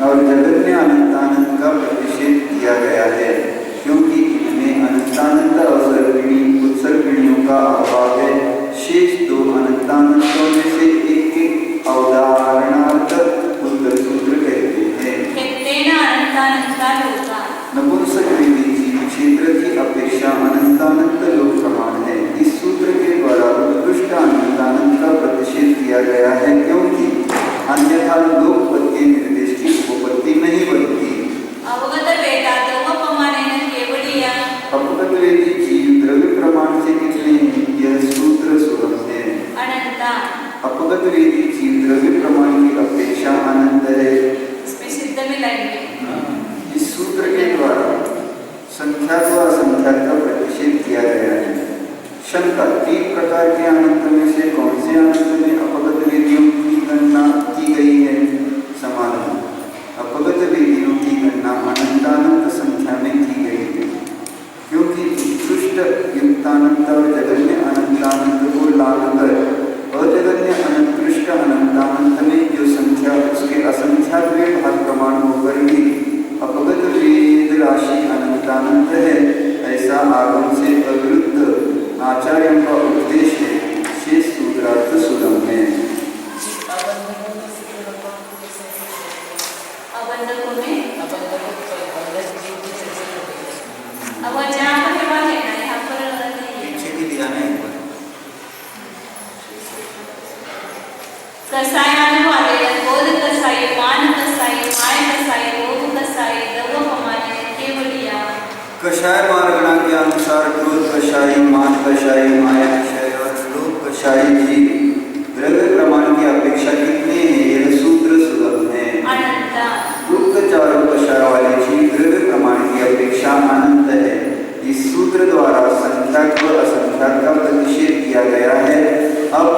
और जगन्य अनंतानंद का प्रतिषेध किया गया है, क्योंकि इनमें अनंतानंद उत्सर्पिणियों का अभाव है। शेष 2 अनंतानंदों में से एक के अवधारणार्थ उत्तर सूत्र कहते हैं। खेतेन अनंतानंता लोका. नपुंसक वेदी जीव क्षेत्र की अपेक्षा अनंतानंत लोक प्रमाण है। इस सूत्र के द्वारा उत्कृष्ट अनंतानंद का प्रतिषेध किया गया है, क्योंकि अन्यथा लोकपत्ति निर्देश की उपपत्ति नहीं बनती। अवगत वेदांतोपमानेन केवलिया. अपगत वेदी जीव द्रव्य प्रमाण से कितने हैं? यह सूत्र सुगम है। अनंता. अपगत वेदी जीव द्रव्य प्रमाण की अपेक्षा अनंत है। इसमें सिद्ध मिलाएंगे. इस सूत्र के द्वारा संख्या व असंख्या का प्रतिषेध किया गया है। शंका 3 प्रकार के अनंत में से कौन से अनंत में अपगत वेदियों की गणना की गई है? समाधान: अपगत वेदियों की गणना अनंतानंत संख्या में की गई है, क्योंकि उत्कृष्ट युक्तानंत और जगन्य अनंतानंत को लागकर अजगन्य अनंतकृष्ट अनंतानंत में जो संख्या उसके असंख्यात भाग प्रमाण होकर भी अपगत वेद राशि अनंतानंत है, ऐसा आगम से अविरुद्ध आचार्यों का उपदेश है। शेष सूत्रार्थ सुगम है। अबंधकों में अब जहाँ पर है वहाँ लेना है, यहाँ पर नहीं है. पीछे भी दिया ना एक बार। कसायानुवादेन बोध कसाय, मान कसाय, माय कसाय, लोभ कसाय, द्रव्योपमानेन केवलिया. कषाय मार्गणा के अनुसार क्रोध कषाय, मान कषाय, माया कषाय और लोभ कषाय जी द्रव्य प्रमाण की अपेक्षा कितने हैं? यह अपेक्षा अनंत है। इस सूत्र द्वारा संख्याक व असंख्याक का प्रतिषेध किया गया है। अब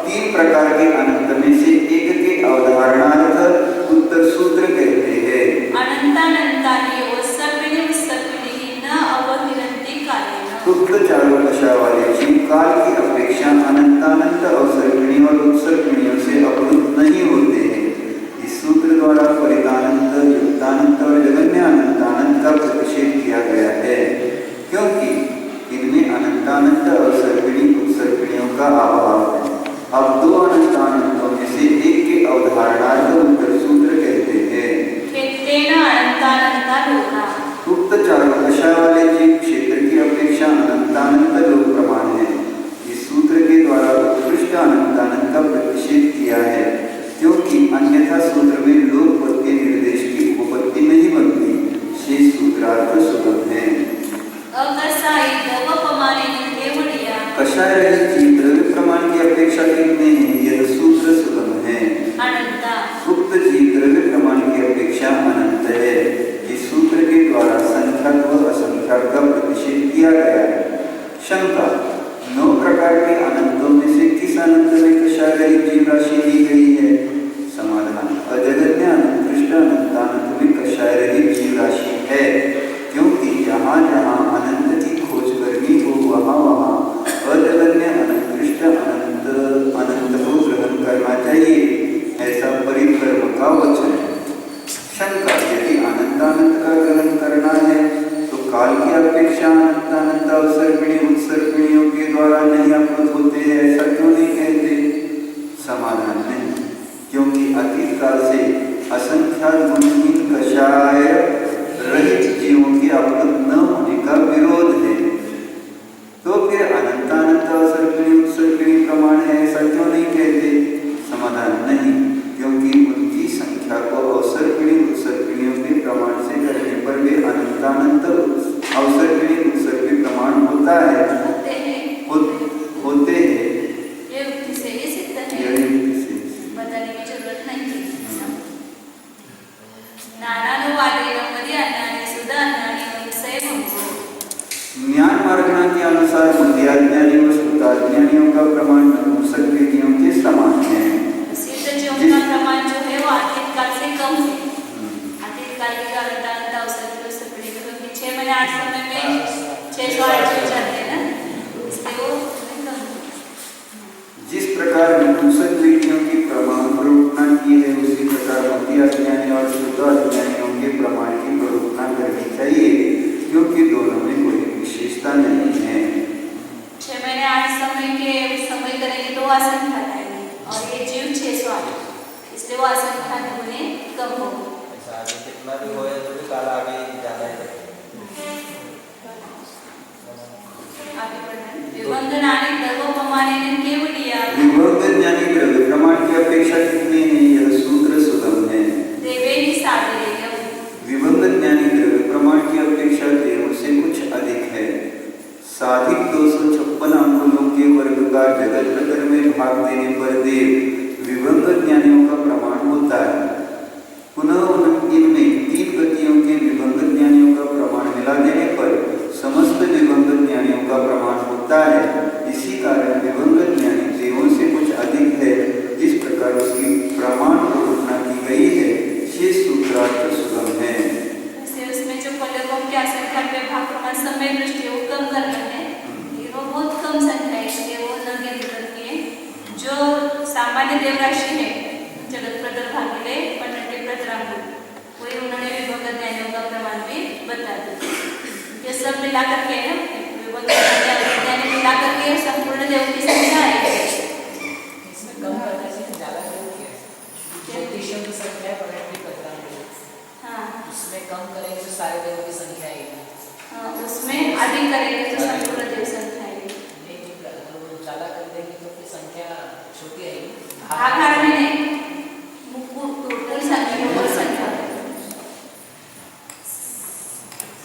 तीन प्रकार के अनंत में से एक के अवधारणार्थ उत्तर सूत्र कहते हैं। अनंतानंतानि वसर्पिणी वसर्पिणी न अवहिरन्ति कालेन। उक्त चारों दशा वाले जीव काल की अपेक्षा अनंतानंत अवसर्पिणी और उत्सर्पिणियों से अवरुद्ध नहीं होते हैं। इस सूत्र द्वारा परितानंत, युक्तानंत और जगन्य अनंतानंत का प्रतिषेध किया गया है, क्योंकि इनमें अनंतानंत अवसर्पिणी उत्सर्पिणियों का अभाव है। अब दो अनंतानंतों में से एक के अवधारणार्थ उत्तर सूत्र कहते हैं। खेतेन अनंतानंता लोका। उक्त चारों दशा वाले जीव क्षेत्र की अपेक्षा अनंतानंत लोक प्रमाण है। इस सूत्र के द्वारा उत्कृष्ट अनंतानंत का प्रतिषेध किया है, क्योंकि अन्यथा सूत्र में लोकपत्ति निर्देश की उपपत्ति नहीं बनती। शेष सूत्रार्थ सुगम है। अकसाई दवपमानेन केवलिया। कषाय रहित जीव द्रव्य प्रमाण की अपेक्षा कितने हैं, यह सूत्र सुगम है। अनंता। उक्त जीव द्रव्य प्रमाण की अपेक्षा अनंत है। इस सूत्र के द्वारा संख्याक व असंख्याक का प्रतिषेध किया गया है। शंका: 9 प्रकार के अनंतों में से किस अनंत में कषाय रहित जीव राशि दी गई है? समाधान: अजगन्य अनंतकृष्ट अनंतानंत में कषाय रहित जीव राशि है, क्योंकि जहाँ जहाँ अनंत की खोज करनी हो वहाँ वहाँ अजगन्य अनंतकृष्ट अनंत को ग्रहण करना चाहिए, ऐसा परिक्रम का वचन है। शंका: यदि अनंतानंत का ग्रहण करना है तो काल की अपेक्षा अनंतानंत अवसर्पिणी उत्सर्पिणियों के द्वारा नहीं अवरुद्ध होते हैं, ऐसा क्यों नहीं कहते? समाधान: नहीं, क्योंकि अतीत काल से असंख्यात गुणहीन कषाय रहित जीवों के अवरुद्ध न होने का विरोध है। तो फिर अनंतानंत अवसर्पिणी उत्सर्पिणी प्रमाण है, ऐसा क्यों नहीं कहते? समाधान: नहीं, क्योंकि उनकी संख्या को अवसर्पिणी उत्सर्पिणियों के प्रमाण से करने पर भी अनंतानंत अवसर्पिणी उत्सर्पिणी प्रमाण होता है। होते हैं। ये युक्ति से ही सिद्ध है, बताने की जरूरत नहीं है। नानानुवादेन मध्याज्ञानी सुधाज्ञानी विषय भंगो। ज्ञान मार्गना के अनुसार मध्याज्ञानी व सुधाज्ञानियों का प्रमाण नपुंसकलिंगियों के समान है। सिद्ध जीवों का प्रमाण जो है वो अतीत काल से कम है। अतीत काल के अनंतानंत अवसर्पिणी उत्सर्पिणी क्योंकि 6 महीने 8 समय में 608 जीव जाते हैं ना, इसलिए वो कम है। जिस प्रकार नपुंसकलिंगियों की प्रमाण प्ररूपणा की है, उसी प्रकार मध्याज्ञानी और सुधाज्ञानियों के प्रमाण की प्ररूपणा करनी चाहिए, क्योंकि दोनों में कोई विशेषता नहीं है। 6 महीने 8 समय के समय करेंगे तो वो असंख्यात आएंगे, और ये जीव 608, इसलिए वो असंख्यात होने कम होगा। ऐसा आगे कितना भी होए तो भी काल आगे ज्यादा है। आगे बढ़ना है। विभंगनानि दर्वोपमानेन केवलिया। विभंगज्ञानी द्रव्य प्रमाण की अपेक्षा कितने हैं, यह सूत्र सुगम है। देवेहि साधिरेयम्। विभंगज्ञानी द्रव्य प्रमाण की अपेक्षा देवों से कुछ अधिक है। साधिक 256 अंगुलों के वर्ग का जगत प्रकर में भाग देने पर देव विभंगज्ञानियों का प्रमाण होता है। पुनः इनमें 3 गतियों के विभंगज्ञानियों का प्रमाण मिला देने पर समस्त विभंगज्ञानियों का प्रमाण होता है। इसी कारण विभंगज्ञानी देवों से कुछ अधिक है, इस प्रकार उसकी प्रमाण प्ररूपणा की गई है। शेष सूत्रार्थ सुगम है। उसमें जो पल्लवों की असंख्यात में भाग प्रमाण समय दृष्टि वो कम करना है, वो बहुत कम संख्या है, इसलिए वो न गिनती करती है। जो सामान्य देव राशि है जगत प्रतर भागिले 12 प्रतरांगुल, वही उन्होंने विभंगज्ञानियों का प्रमाण भी बता दिया। ये सब मिला करके है ना, विभंगज्ञानी मिला करके संपूर्ण देव की संख्या है। इसमें कम करने से ज़्यादा देव क्या है? ज्योतिषियों की संख्या है 12 प्रतरांगुल। हाँ, उसमें कम करेंगे तो सारे देव की संख्या आएगी। उसमें अधिक करेंगे तो संपूर्ण देव संख्या आएगी। नहीं, ज़्यादा कर देंगे तो फिर संख्या छोटी आएगी। भागाकार में नहीं, टोटल संख्या वो संख्या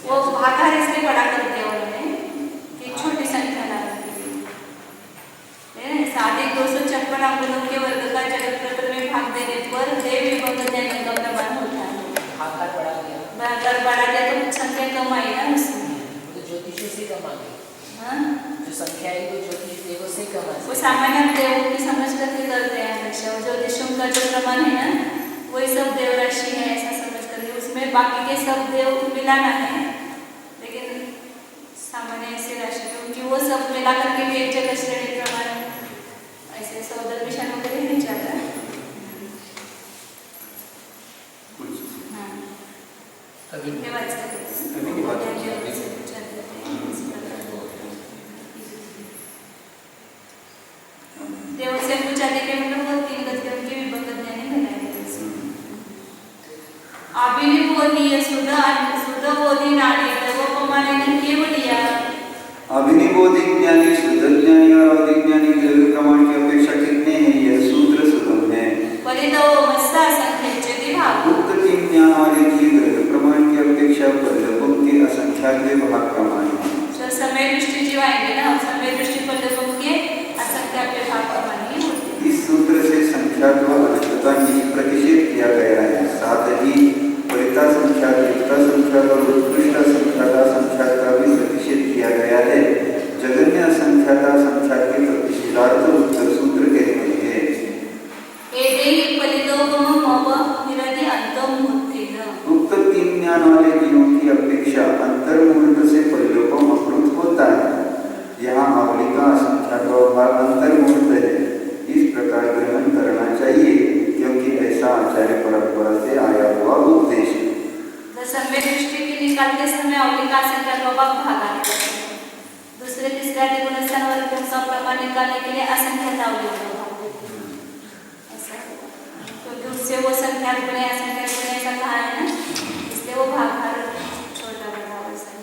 वो भागाकार इसलिए बड़ा कर दिया उन्होंने कि छोटी संख्या ला रखी। साधिक 256 अंगुलों के वर्ग का जगत प्रतर में भाग देने पर देव विभंगज्ञानी का प्रमाण होता है। भागाकार बढ़ा दिया। भागाकार बढ़ा दिया तो संख्या कम आई ना, संख्या ही तो ज्योतिष देवों से कम वो सामान्य देवों की समझ करके करते हैं हमेशा। वो ज्योतिषों का जो प्रमाण है ना, वही सब देव राशि है ऐसा समझ करके, उसमें बाकी के सब देव मिलाना है, लेकिन सामान्य ऐसे राशि क्योंकि वो सब मिला करके भी एक जगह श्रेणी प्रमाण ऐसे सौदर विषाण वगैरह नहीं चाहता। कभी हे वाचलं कभी की बात होती है। देवाचे पूजारी के मतलब वो तीन गति उनकी विभक्त ज्ञानी बनाए अभिनिबोधीय सुध बोधी नाड़ी देवोपमाने केवलिया अभिनिबोधि ज्ञानी शुद्ध ज्ञानी और अवधि ज्ञानी द्रव्य प्रमाण की अपेक्षा कितने हैं, यह सूत्र सुगम है। परिदो मस्सा संख्येचे विभाग उक्त तीन ज्ञान वाले जीव द्रव्य प्रमाण की अपेक्षा पल्लवों के असंख्यात विभाग प्रमाण है। जो समय दृष्टि जीव आएंगे ना, समय दृष्टि पल्लवों के असंख्यात विभाग प्रमाण ही होते हैं। इस सूत्र से संख्यात व अनंतता की प्रतिषेध किया गया है। साथ ही परिता संख्यात, युक्ता संख्यात और उत्कृष्ट असंख्याता संख्यात का भी प्रतिषेध किया गया है। जगन्य असंख्याता संख्यात के प्रतिषेधार्थ उत्तर सूत्र कहते हैं। एदेहि परिदोगम मव निरधि अंतर्मुहूर्तेन उक्त तीन ज्ञान वाले जीवों की अपेक्षा अंतर्मुहूर्त से परिलोकम अप्रुत होता है। यहाँ आवली का असंख्यात भाग अंतर्मुहूर्त है। इस प्रकार ग्रहण करना चाहिए क्योंकि ऐसा आचार्य परंपरा से आया हुआ उपदेश है। समय दृष्टि की निकालते समय अवली का असंख्यात भाग भागा दूसरे तीसरे आदि गुणस्थान वर्ग का प्रमाण निकालने के लिए असंख्यात अवली का भाग देते हैं। ऐसा क्योंकि उससे वो संख्यात बने असंख्यात बने ऐसा कहा है ना, इसलिए वो भाग हर छोटा बड़ा वैसा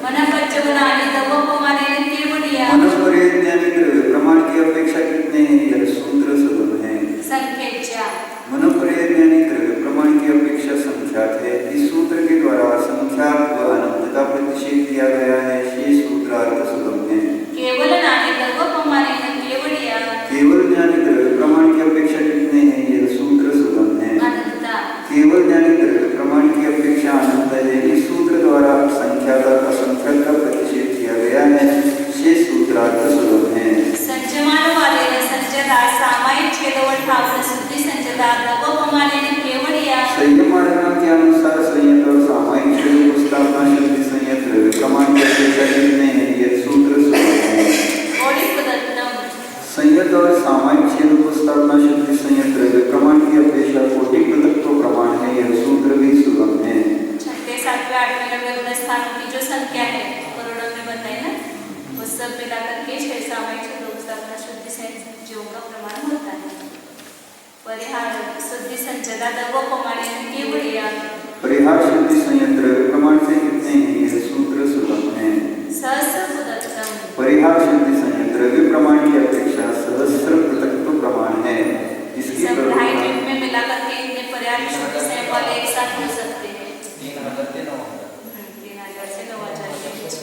मनोपच्च बनाने देवोपमाने केवलिया मनोपरि ज्ञानी द्रव्य प्रमाण की अपेक्षा कितने हैं, यह सूत्र सुगम है। संख्येच्या मनोपरि ज्ञानी द्रव्य प्रमाण की अपेक्षा संख्यात है। इस सूत्र के द्वारा संख्यात व अनंत का प्रतिषेध किया गया है। शेष सूत्रार्थ सुगम है। केवल नाने देवोपमाने केवलिया केवल ज्ञानी द्रव्य प्रमाण की अपेक्षा कितने हैं, यह सूत्र सुगम है। अनंता केवल ज्ञानी द्रव्य प्रमाण की अपेक्षा अनंत है। इस सूत्र द्वारा संख्यात और असंख्यात का प्रतिषेध किया गया है। शेष सूत्रार्थ सुगम है। संचमान वाले संचदा सामायिक छेदवळ ठावन शुद्धि संचदा देवोपमाने केवलिया संयमार्णा के अनुसार संयत और सामायिक छेद उपस्थापना शुद्धि संयत द्रव्य प्रमाण की अपेक्षा कितने हैं, यह सूत्र सुगम है। ओडी पदत्तम संयत और सामायिक छेद उपस्थापना शुद्धि संयत द्रव्य प्रमाण की अपेक्षा कोटि पृथक्त्व प्रमाण है। यह सूत्र भी सुगम है। छठे सातवें आठवें नवें गुणस्थानों की जो संख्या है करोड़ों में बताए ना, वो सब मिला करके छह सामायिक छेद उपस्थापना शुद्धि संचयों का प्रमाण होता है। परिहार शुद्धि संचदा देवोपमाने केवलिया परिहार शुद्धि संयत द्रव्य प्रमाण से कितने हैं, यह सूत्र सुगम है। सहस्र पदत्तम परिहार शुद्धि संयत द्रव्य प्रमाण की अपेक्षा सहस्र पृथक्त्व प्रमाण है। इसकी सब ढाई प्रमाण मिनट में मिला करके इतने पर्याय शुद्धि संयम वाले एक साथ हो सकते हैं। 3000 से 9000 3000 से 9000 के बीच।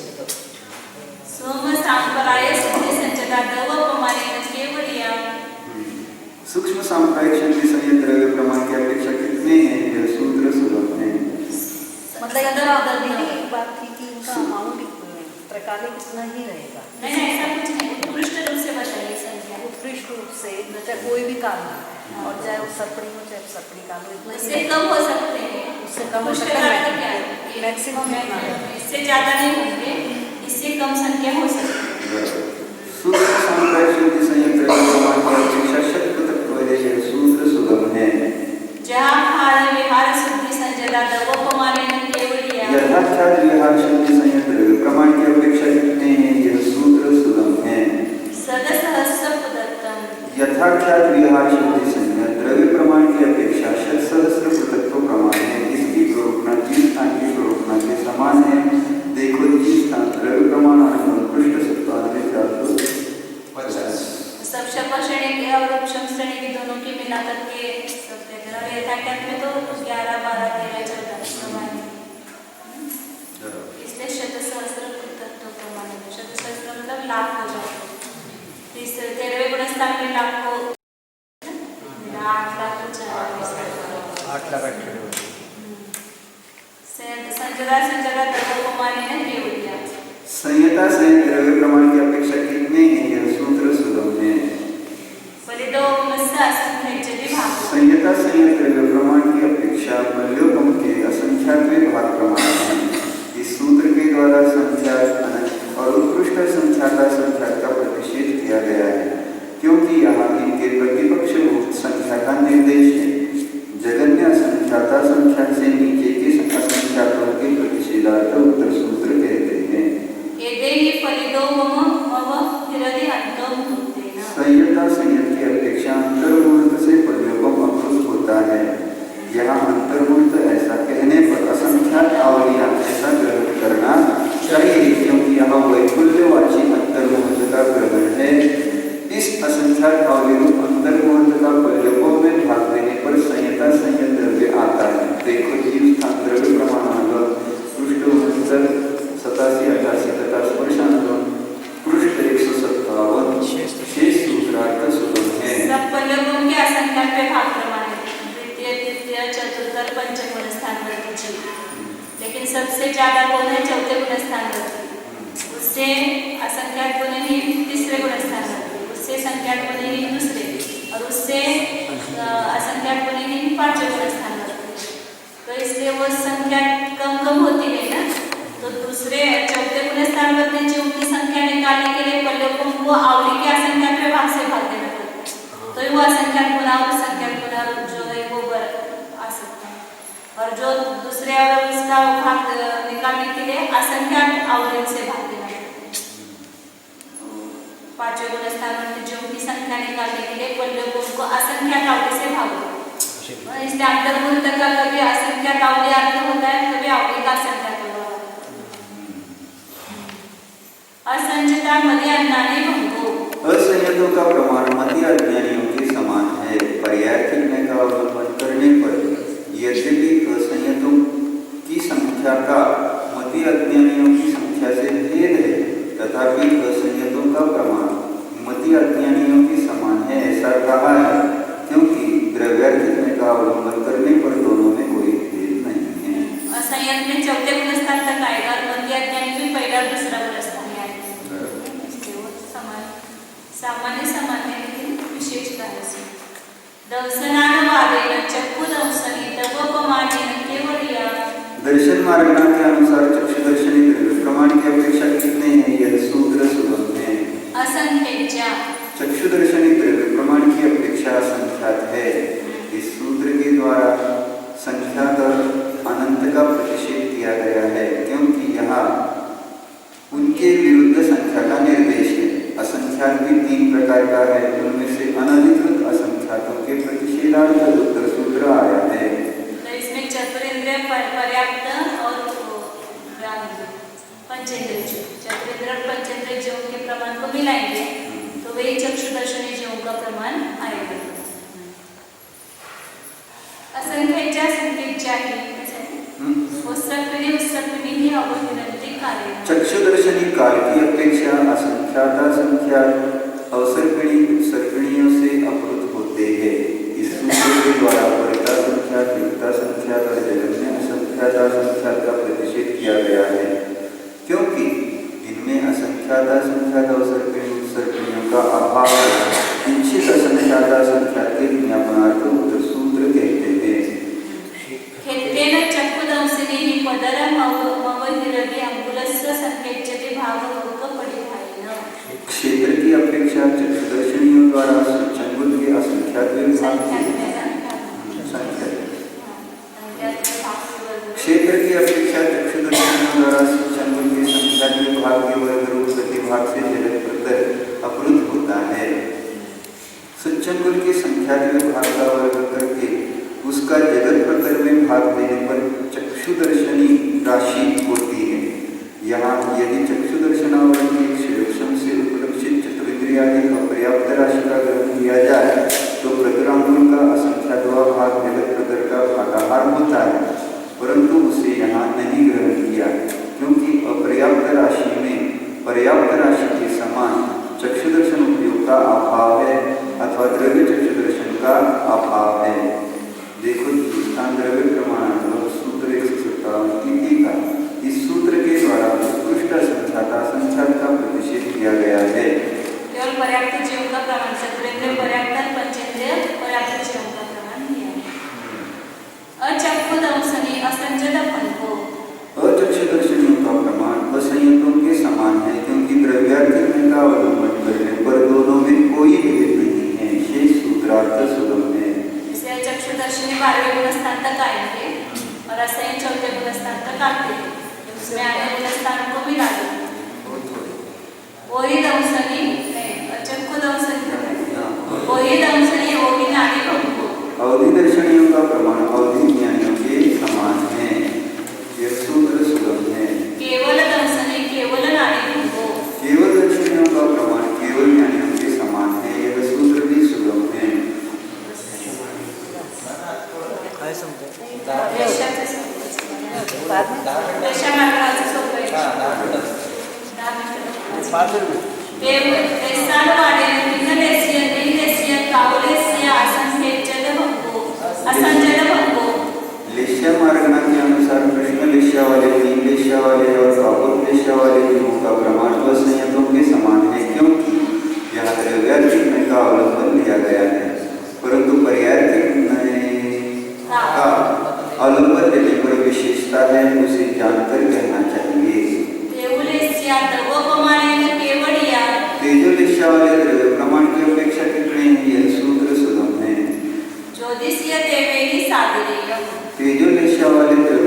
सोम सांपराय शुद्धि संचदा देवोपमाने केवलिया सूक्ष्म सामुदायिक शुद्धि संयत द्रव्य प्रमाण की अपेक्षा कितने हैं, यह सूत्र सुगम है। मतलब इधर दीदी एक बात थी कि इनका अमाउंट प्रकाले कितना ही रहेगा, नहीं ऐसा कुछ नहीं, उत्कृष्ट रूप से बताइए संख्या। उत्कृष्ट रूप से चाहे कोई भी काम हो और चाहे वो सपड़ी हो चाहे सपड़ी काम हो, इतना उससे कम हो सकते हैं, उससे कम हो उत्कृष्ट सकता का अर्थ क्या है है? मैक्सिमम इससे ज्यादा नहीं होंगे, इससे कम संख्या हो सकती है। सूक्ष्म सामुदायिक शुद्धि संयत द्रव्य प्रमाण की अपेक्षा शत पृथक्त्व है। यह सूत्र सुगम है। जहाँ हाल विहार शुद्धि संचदा देवोपमाने केवलिया यथाख्यात विहार शुद्धि संयत द्रव्य प्रमाण की अपेक्षा कितने हैं, यह सूत्र सुगम है। सदसहस्र पदत्तम यथाख्यात विहार शुद्धि संयत द्रव्य प्रमाण की अपेक्षा शत सहस्र पृथक्त्व प्रमाण है। इसकी प्ररूपणा जिस स्थान की प्ररूपणा के समान है। देखो जिस स्थान द्रव्य प्रमाण और उत्कृष्ट सत्तानवे 450 सब शपथ श्रेणी के और उपशम श्रेणी के दोनों के मिला करके सब देते हैं। और यथाख्यात में तो 11, 12, 13, 14 समान है। इसलिए संजरा संजरा द्रव्योपमानेन केवल्या। संयता संयत द्रव्य प्रमाण की अपेक्षा कितने हैं यह सूत्र सुलभ है। परिदोमस्य असंख्येचे विभाग। संयता संयत द्रव्य प्रमाण की अपेक्षा मल्योपम के असंख्यात विभाग प्रमाण है। इस सूत्र के द्वारा संख्यात अनंत और उत्कृष्ट संख्याता संख्यात का प्रतिषेध किया गया है, क्योंकि यहाँ इनके प्रतिपक्ष संख्या का निर्देश है। जगन्य असंख्याता संख्या से नीचे के असंख्यातों के प्रतिषेधार्थ उत्तर सूत्र कहते हैं। एदेहि परिदोमम हिरदि अंतर्मुक्तेन। संयता संयत की अपेक्षा अंतर्मूर्त से परिलोपम अप्रुत होता है। यहाँ अंतर्मूर्त ऐसा कहने पर असंख्यात आवलियां ऐसा ग्रहण करना चाहिए, क्योंकि यहाँ वैकुल्यवाची अंतर्मूर्त का ग्रहण है। इस असंख्यात आवली रूप अंतर्मूर्त का परिलोपों में भाग देने पर संयता संयत द्रव्य आता है। देखो जीव स्थान द्रव्य प्रमाणांग पृष्ठ 87, 88 तथा स्पर्शांक पृष्ठ 157 शेष सूत्रार्थ सुलभ है। सब परिलोपों के असंख्यात विभाग प्रमाण है, द्वितीय तृतीय चतुर्थ पंचम गुण स्थानवर्ती। लेकिन सबसे ज्यादा कौन है? चौथे गुण स्थानवर्ती। उससे असंख्यात गुण ही तीसरे गुण स्थानवर्ती, उससे संख्यात गुण ही दूसरे, और उससे असंख्यात गुण ही पांचवें गुण स्थानवर्ती। तो इसलिए वो संख्या कम कम होती है ना, तो दूसरे चौथे गुण स्थानवर्ती जीव की संख्या निकालने के लिए परिलोपों को आवली के असंख्यात विभाग से भाग देना पड़ता है। तो वो असंख्यात गुणा और संख्यात गुणा जो है वो आ सकता है, और जो दूसरे और उसका भाग निकालने के लिए असंख्यात आवली से भाग देना पड़ता है। पांचवें गुण स्थानवर्ती जीव की संख्या निकालने के लिए परिलोपों को असंख्यात आवली से भाग देना। इसलिए अंतर्मूर्त का कभी असंख्यात आवली अर्थ होता है, कभी आवली का असंख्यात होता है। असंजता मध्य अन्नाने भंगो। असंयतों का प्रमाण मध्य अज्ञानियों के समान है। पर्यायिक का अवलंबन करने पर यद्यपि असंयतों की संख्या का मध्य अज्ञानियों की संख्या से भेद है, तथापि असंयतों का प्रमाण मध्य अज्ञानियों के समान है ऐसा कहा है, क्योंकि द्रव्यार्थिक का अवलंबन करने पर दोनों में कोई भेद नहीं है। असंयत में चौथे गुण स्थान तक आएगा और मध्य अज्ञानी में पहला और दूसरा गुण स्थान आएगा। सामान्य समान है, लेकिन विशेषता है इसमें। दर्शनानुवादेन चक्षु दर्शनी तत्वोपमानेन केवल्या। दर्शन मार्गना के अनुसार चक्षु दर्शनी द्रव्य प्रमाण की अपेक्षा कितने हैं यह सूत्र सुलभ है। असंख्येच्या। चक्षु दर्शनी द्रव्य प्रमाण की अपेक्षा असंख्यात है। इस सूत्र के द्वारा संख्यात अनंत का प्रतिषेध किया गया है, क्योंकि यहाँ उनके विरुद्ध संख्या का निर्देश है। असंख्यात भी 3 प्रकार का है, उनमें से अनधिकृत असंख्यातों के प्रतिषेधार्थ उत्तर सूत्र आया है। तो इसमें चतुरेंद्रिय पर्याप्त और पंचेंद्रिय चतुरेंद्रिय और पंचेंद्रिय जीवों के प्रमाण को मिलाएंगे तो वही चक्षुदर्शनी जीवों का प्रमाण आएगा। असंख्येच्या संख्येच्या उत्सर्पिणी ही अवहिरंती कार्य। चक्षुदर्शनी काल की अपेक्षा असंख्याता संख्यात अवसर्पिणी उत्सर्पिणियों से अप्रुत होते हैं। इस सूत्र के द्वारा परिता संख्यात, रिक्ता संख्यात और जगन्य असंख्याता संख्यात का प्रतिषेध किया गया है, क्योंकि इनमें असंख्याता संख्यात अवसर्पिणी उत्सर्पिणियों का अभाव है। निश्चित असंख्याता संख्यात के ज्ञापनार्थ उत्तर सूत्र कहते हैं। खेतेन चक्षुदंशिनी ही पदरम अवहिरति अंगुलस्य संख्येचे विभाग वर्ग परिभाषेन। क्षेत्र की अपेक्षा चक्षुदर्शनियों द्वारा चंगुल के असंख्यात विभाग क्षेत्र की अपेक्षा चक्षुदर्शनियों द्वारा चंगुल के संख्यात विभाग के वर्ग रूप प्रतिभाग से जगत प्रतर अप्रुत होता है। सच्चंगुल के संख्यात विभाग का वर्ग करके उसका जगत प्रतर में भाग देने पर चक्षुदर्शनी राशि होती है। यहाँ यदि चक्षुदर्शनावली के षोडशम से उपलक्षित चतुरिंद्रियादि अपर्याप्त राशि का ग्रहण किया जाए तो प्रतरांगुल का असंख्यातवां भाग जगत प्रतर का भागाहार होता है, परंतु उसे यहाँ नहीं ग्रहण किया, क्योंकि अपर्याप्त राशि में पर्याप्त राशि के समान चक्षुदर्शन उपयोग का अभाव है अथवा द्रव्य चक्षुदर्शन का अभाव है। देखो स्थान द्रव्य प्रमाण सूत्र 157 की टीका। डालते हैं उसमें आने वाले स्थान को भी डालेंगे वही दंसनी चक्कू दंसनी वही दंसनी वो भी नाड़ी भंगो अवधि दर्शनियों का प्रमाण अवधि ज्ञानियों के समान है। यह सूत्र सुलभ है। केवल दंसनी केवल नाड़ी भंगो केवल दर्शनियों का प्रमाण केवल ज्ञानियों के समान है। यह सूत्र भी सुलभ है। काय समजा रेषाचे सोपं बाद में रेषा मार्गाचे सोपं आहे. हां 10 मिनिटं 10 मिनिटं. 5 रुपये वेस्तान वाडे लेसियन लेसियन कावलेसिया असंख्यजल भंगो असंजल भंगो लेशिया मार्गना के अनुसार कृष्ण लेशिया वाले नील लेशिया वाले और काबुल लेशिया वाले जीवों का प्रमाण व संयतों के समान है, क्योंकि यहाँ द्रव्यार्थिक में का अवलंबन लिया गया है, परंतु पर्यायर्थिक में का अवलंबन लेने पर विशेषता है, उसे जानकर कहना चाहिए। देवलेसिया द्रव्यप्रमाणे केवडिया तेजो लेशिया वाले द्रव्य प्रमाण की अपेक्षा कितने हैं? यह सूत्र सुलभ है। ज्योतिषीय देवेनी सागरीय तेजो लेशिया वाले द्रव्य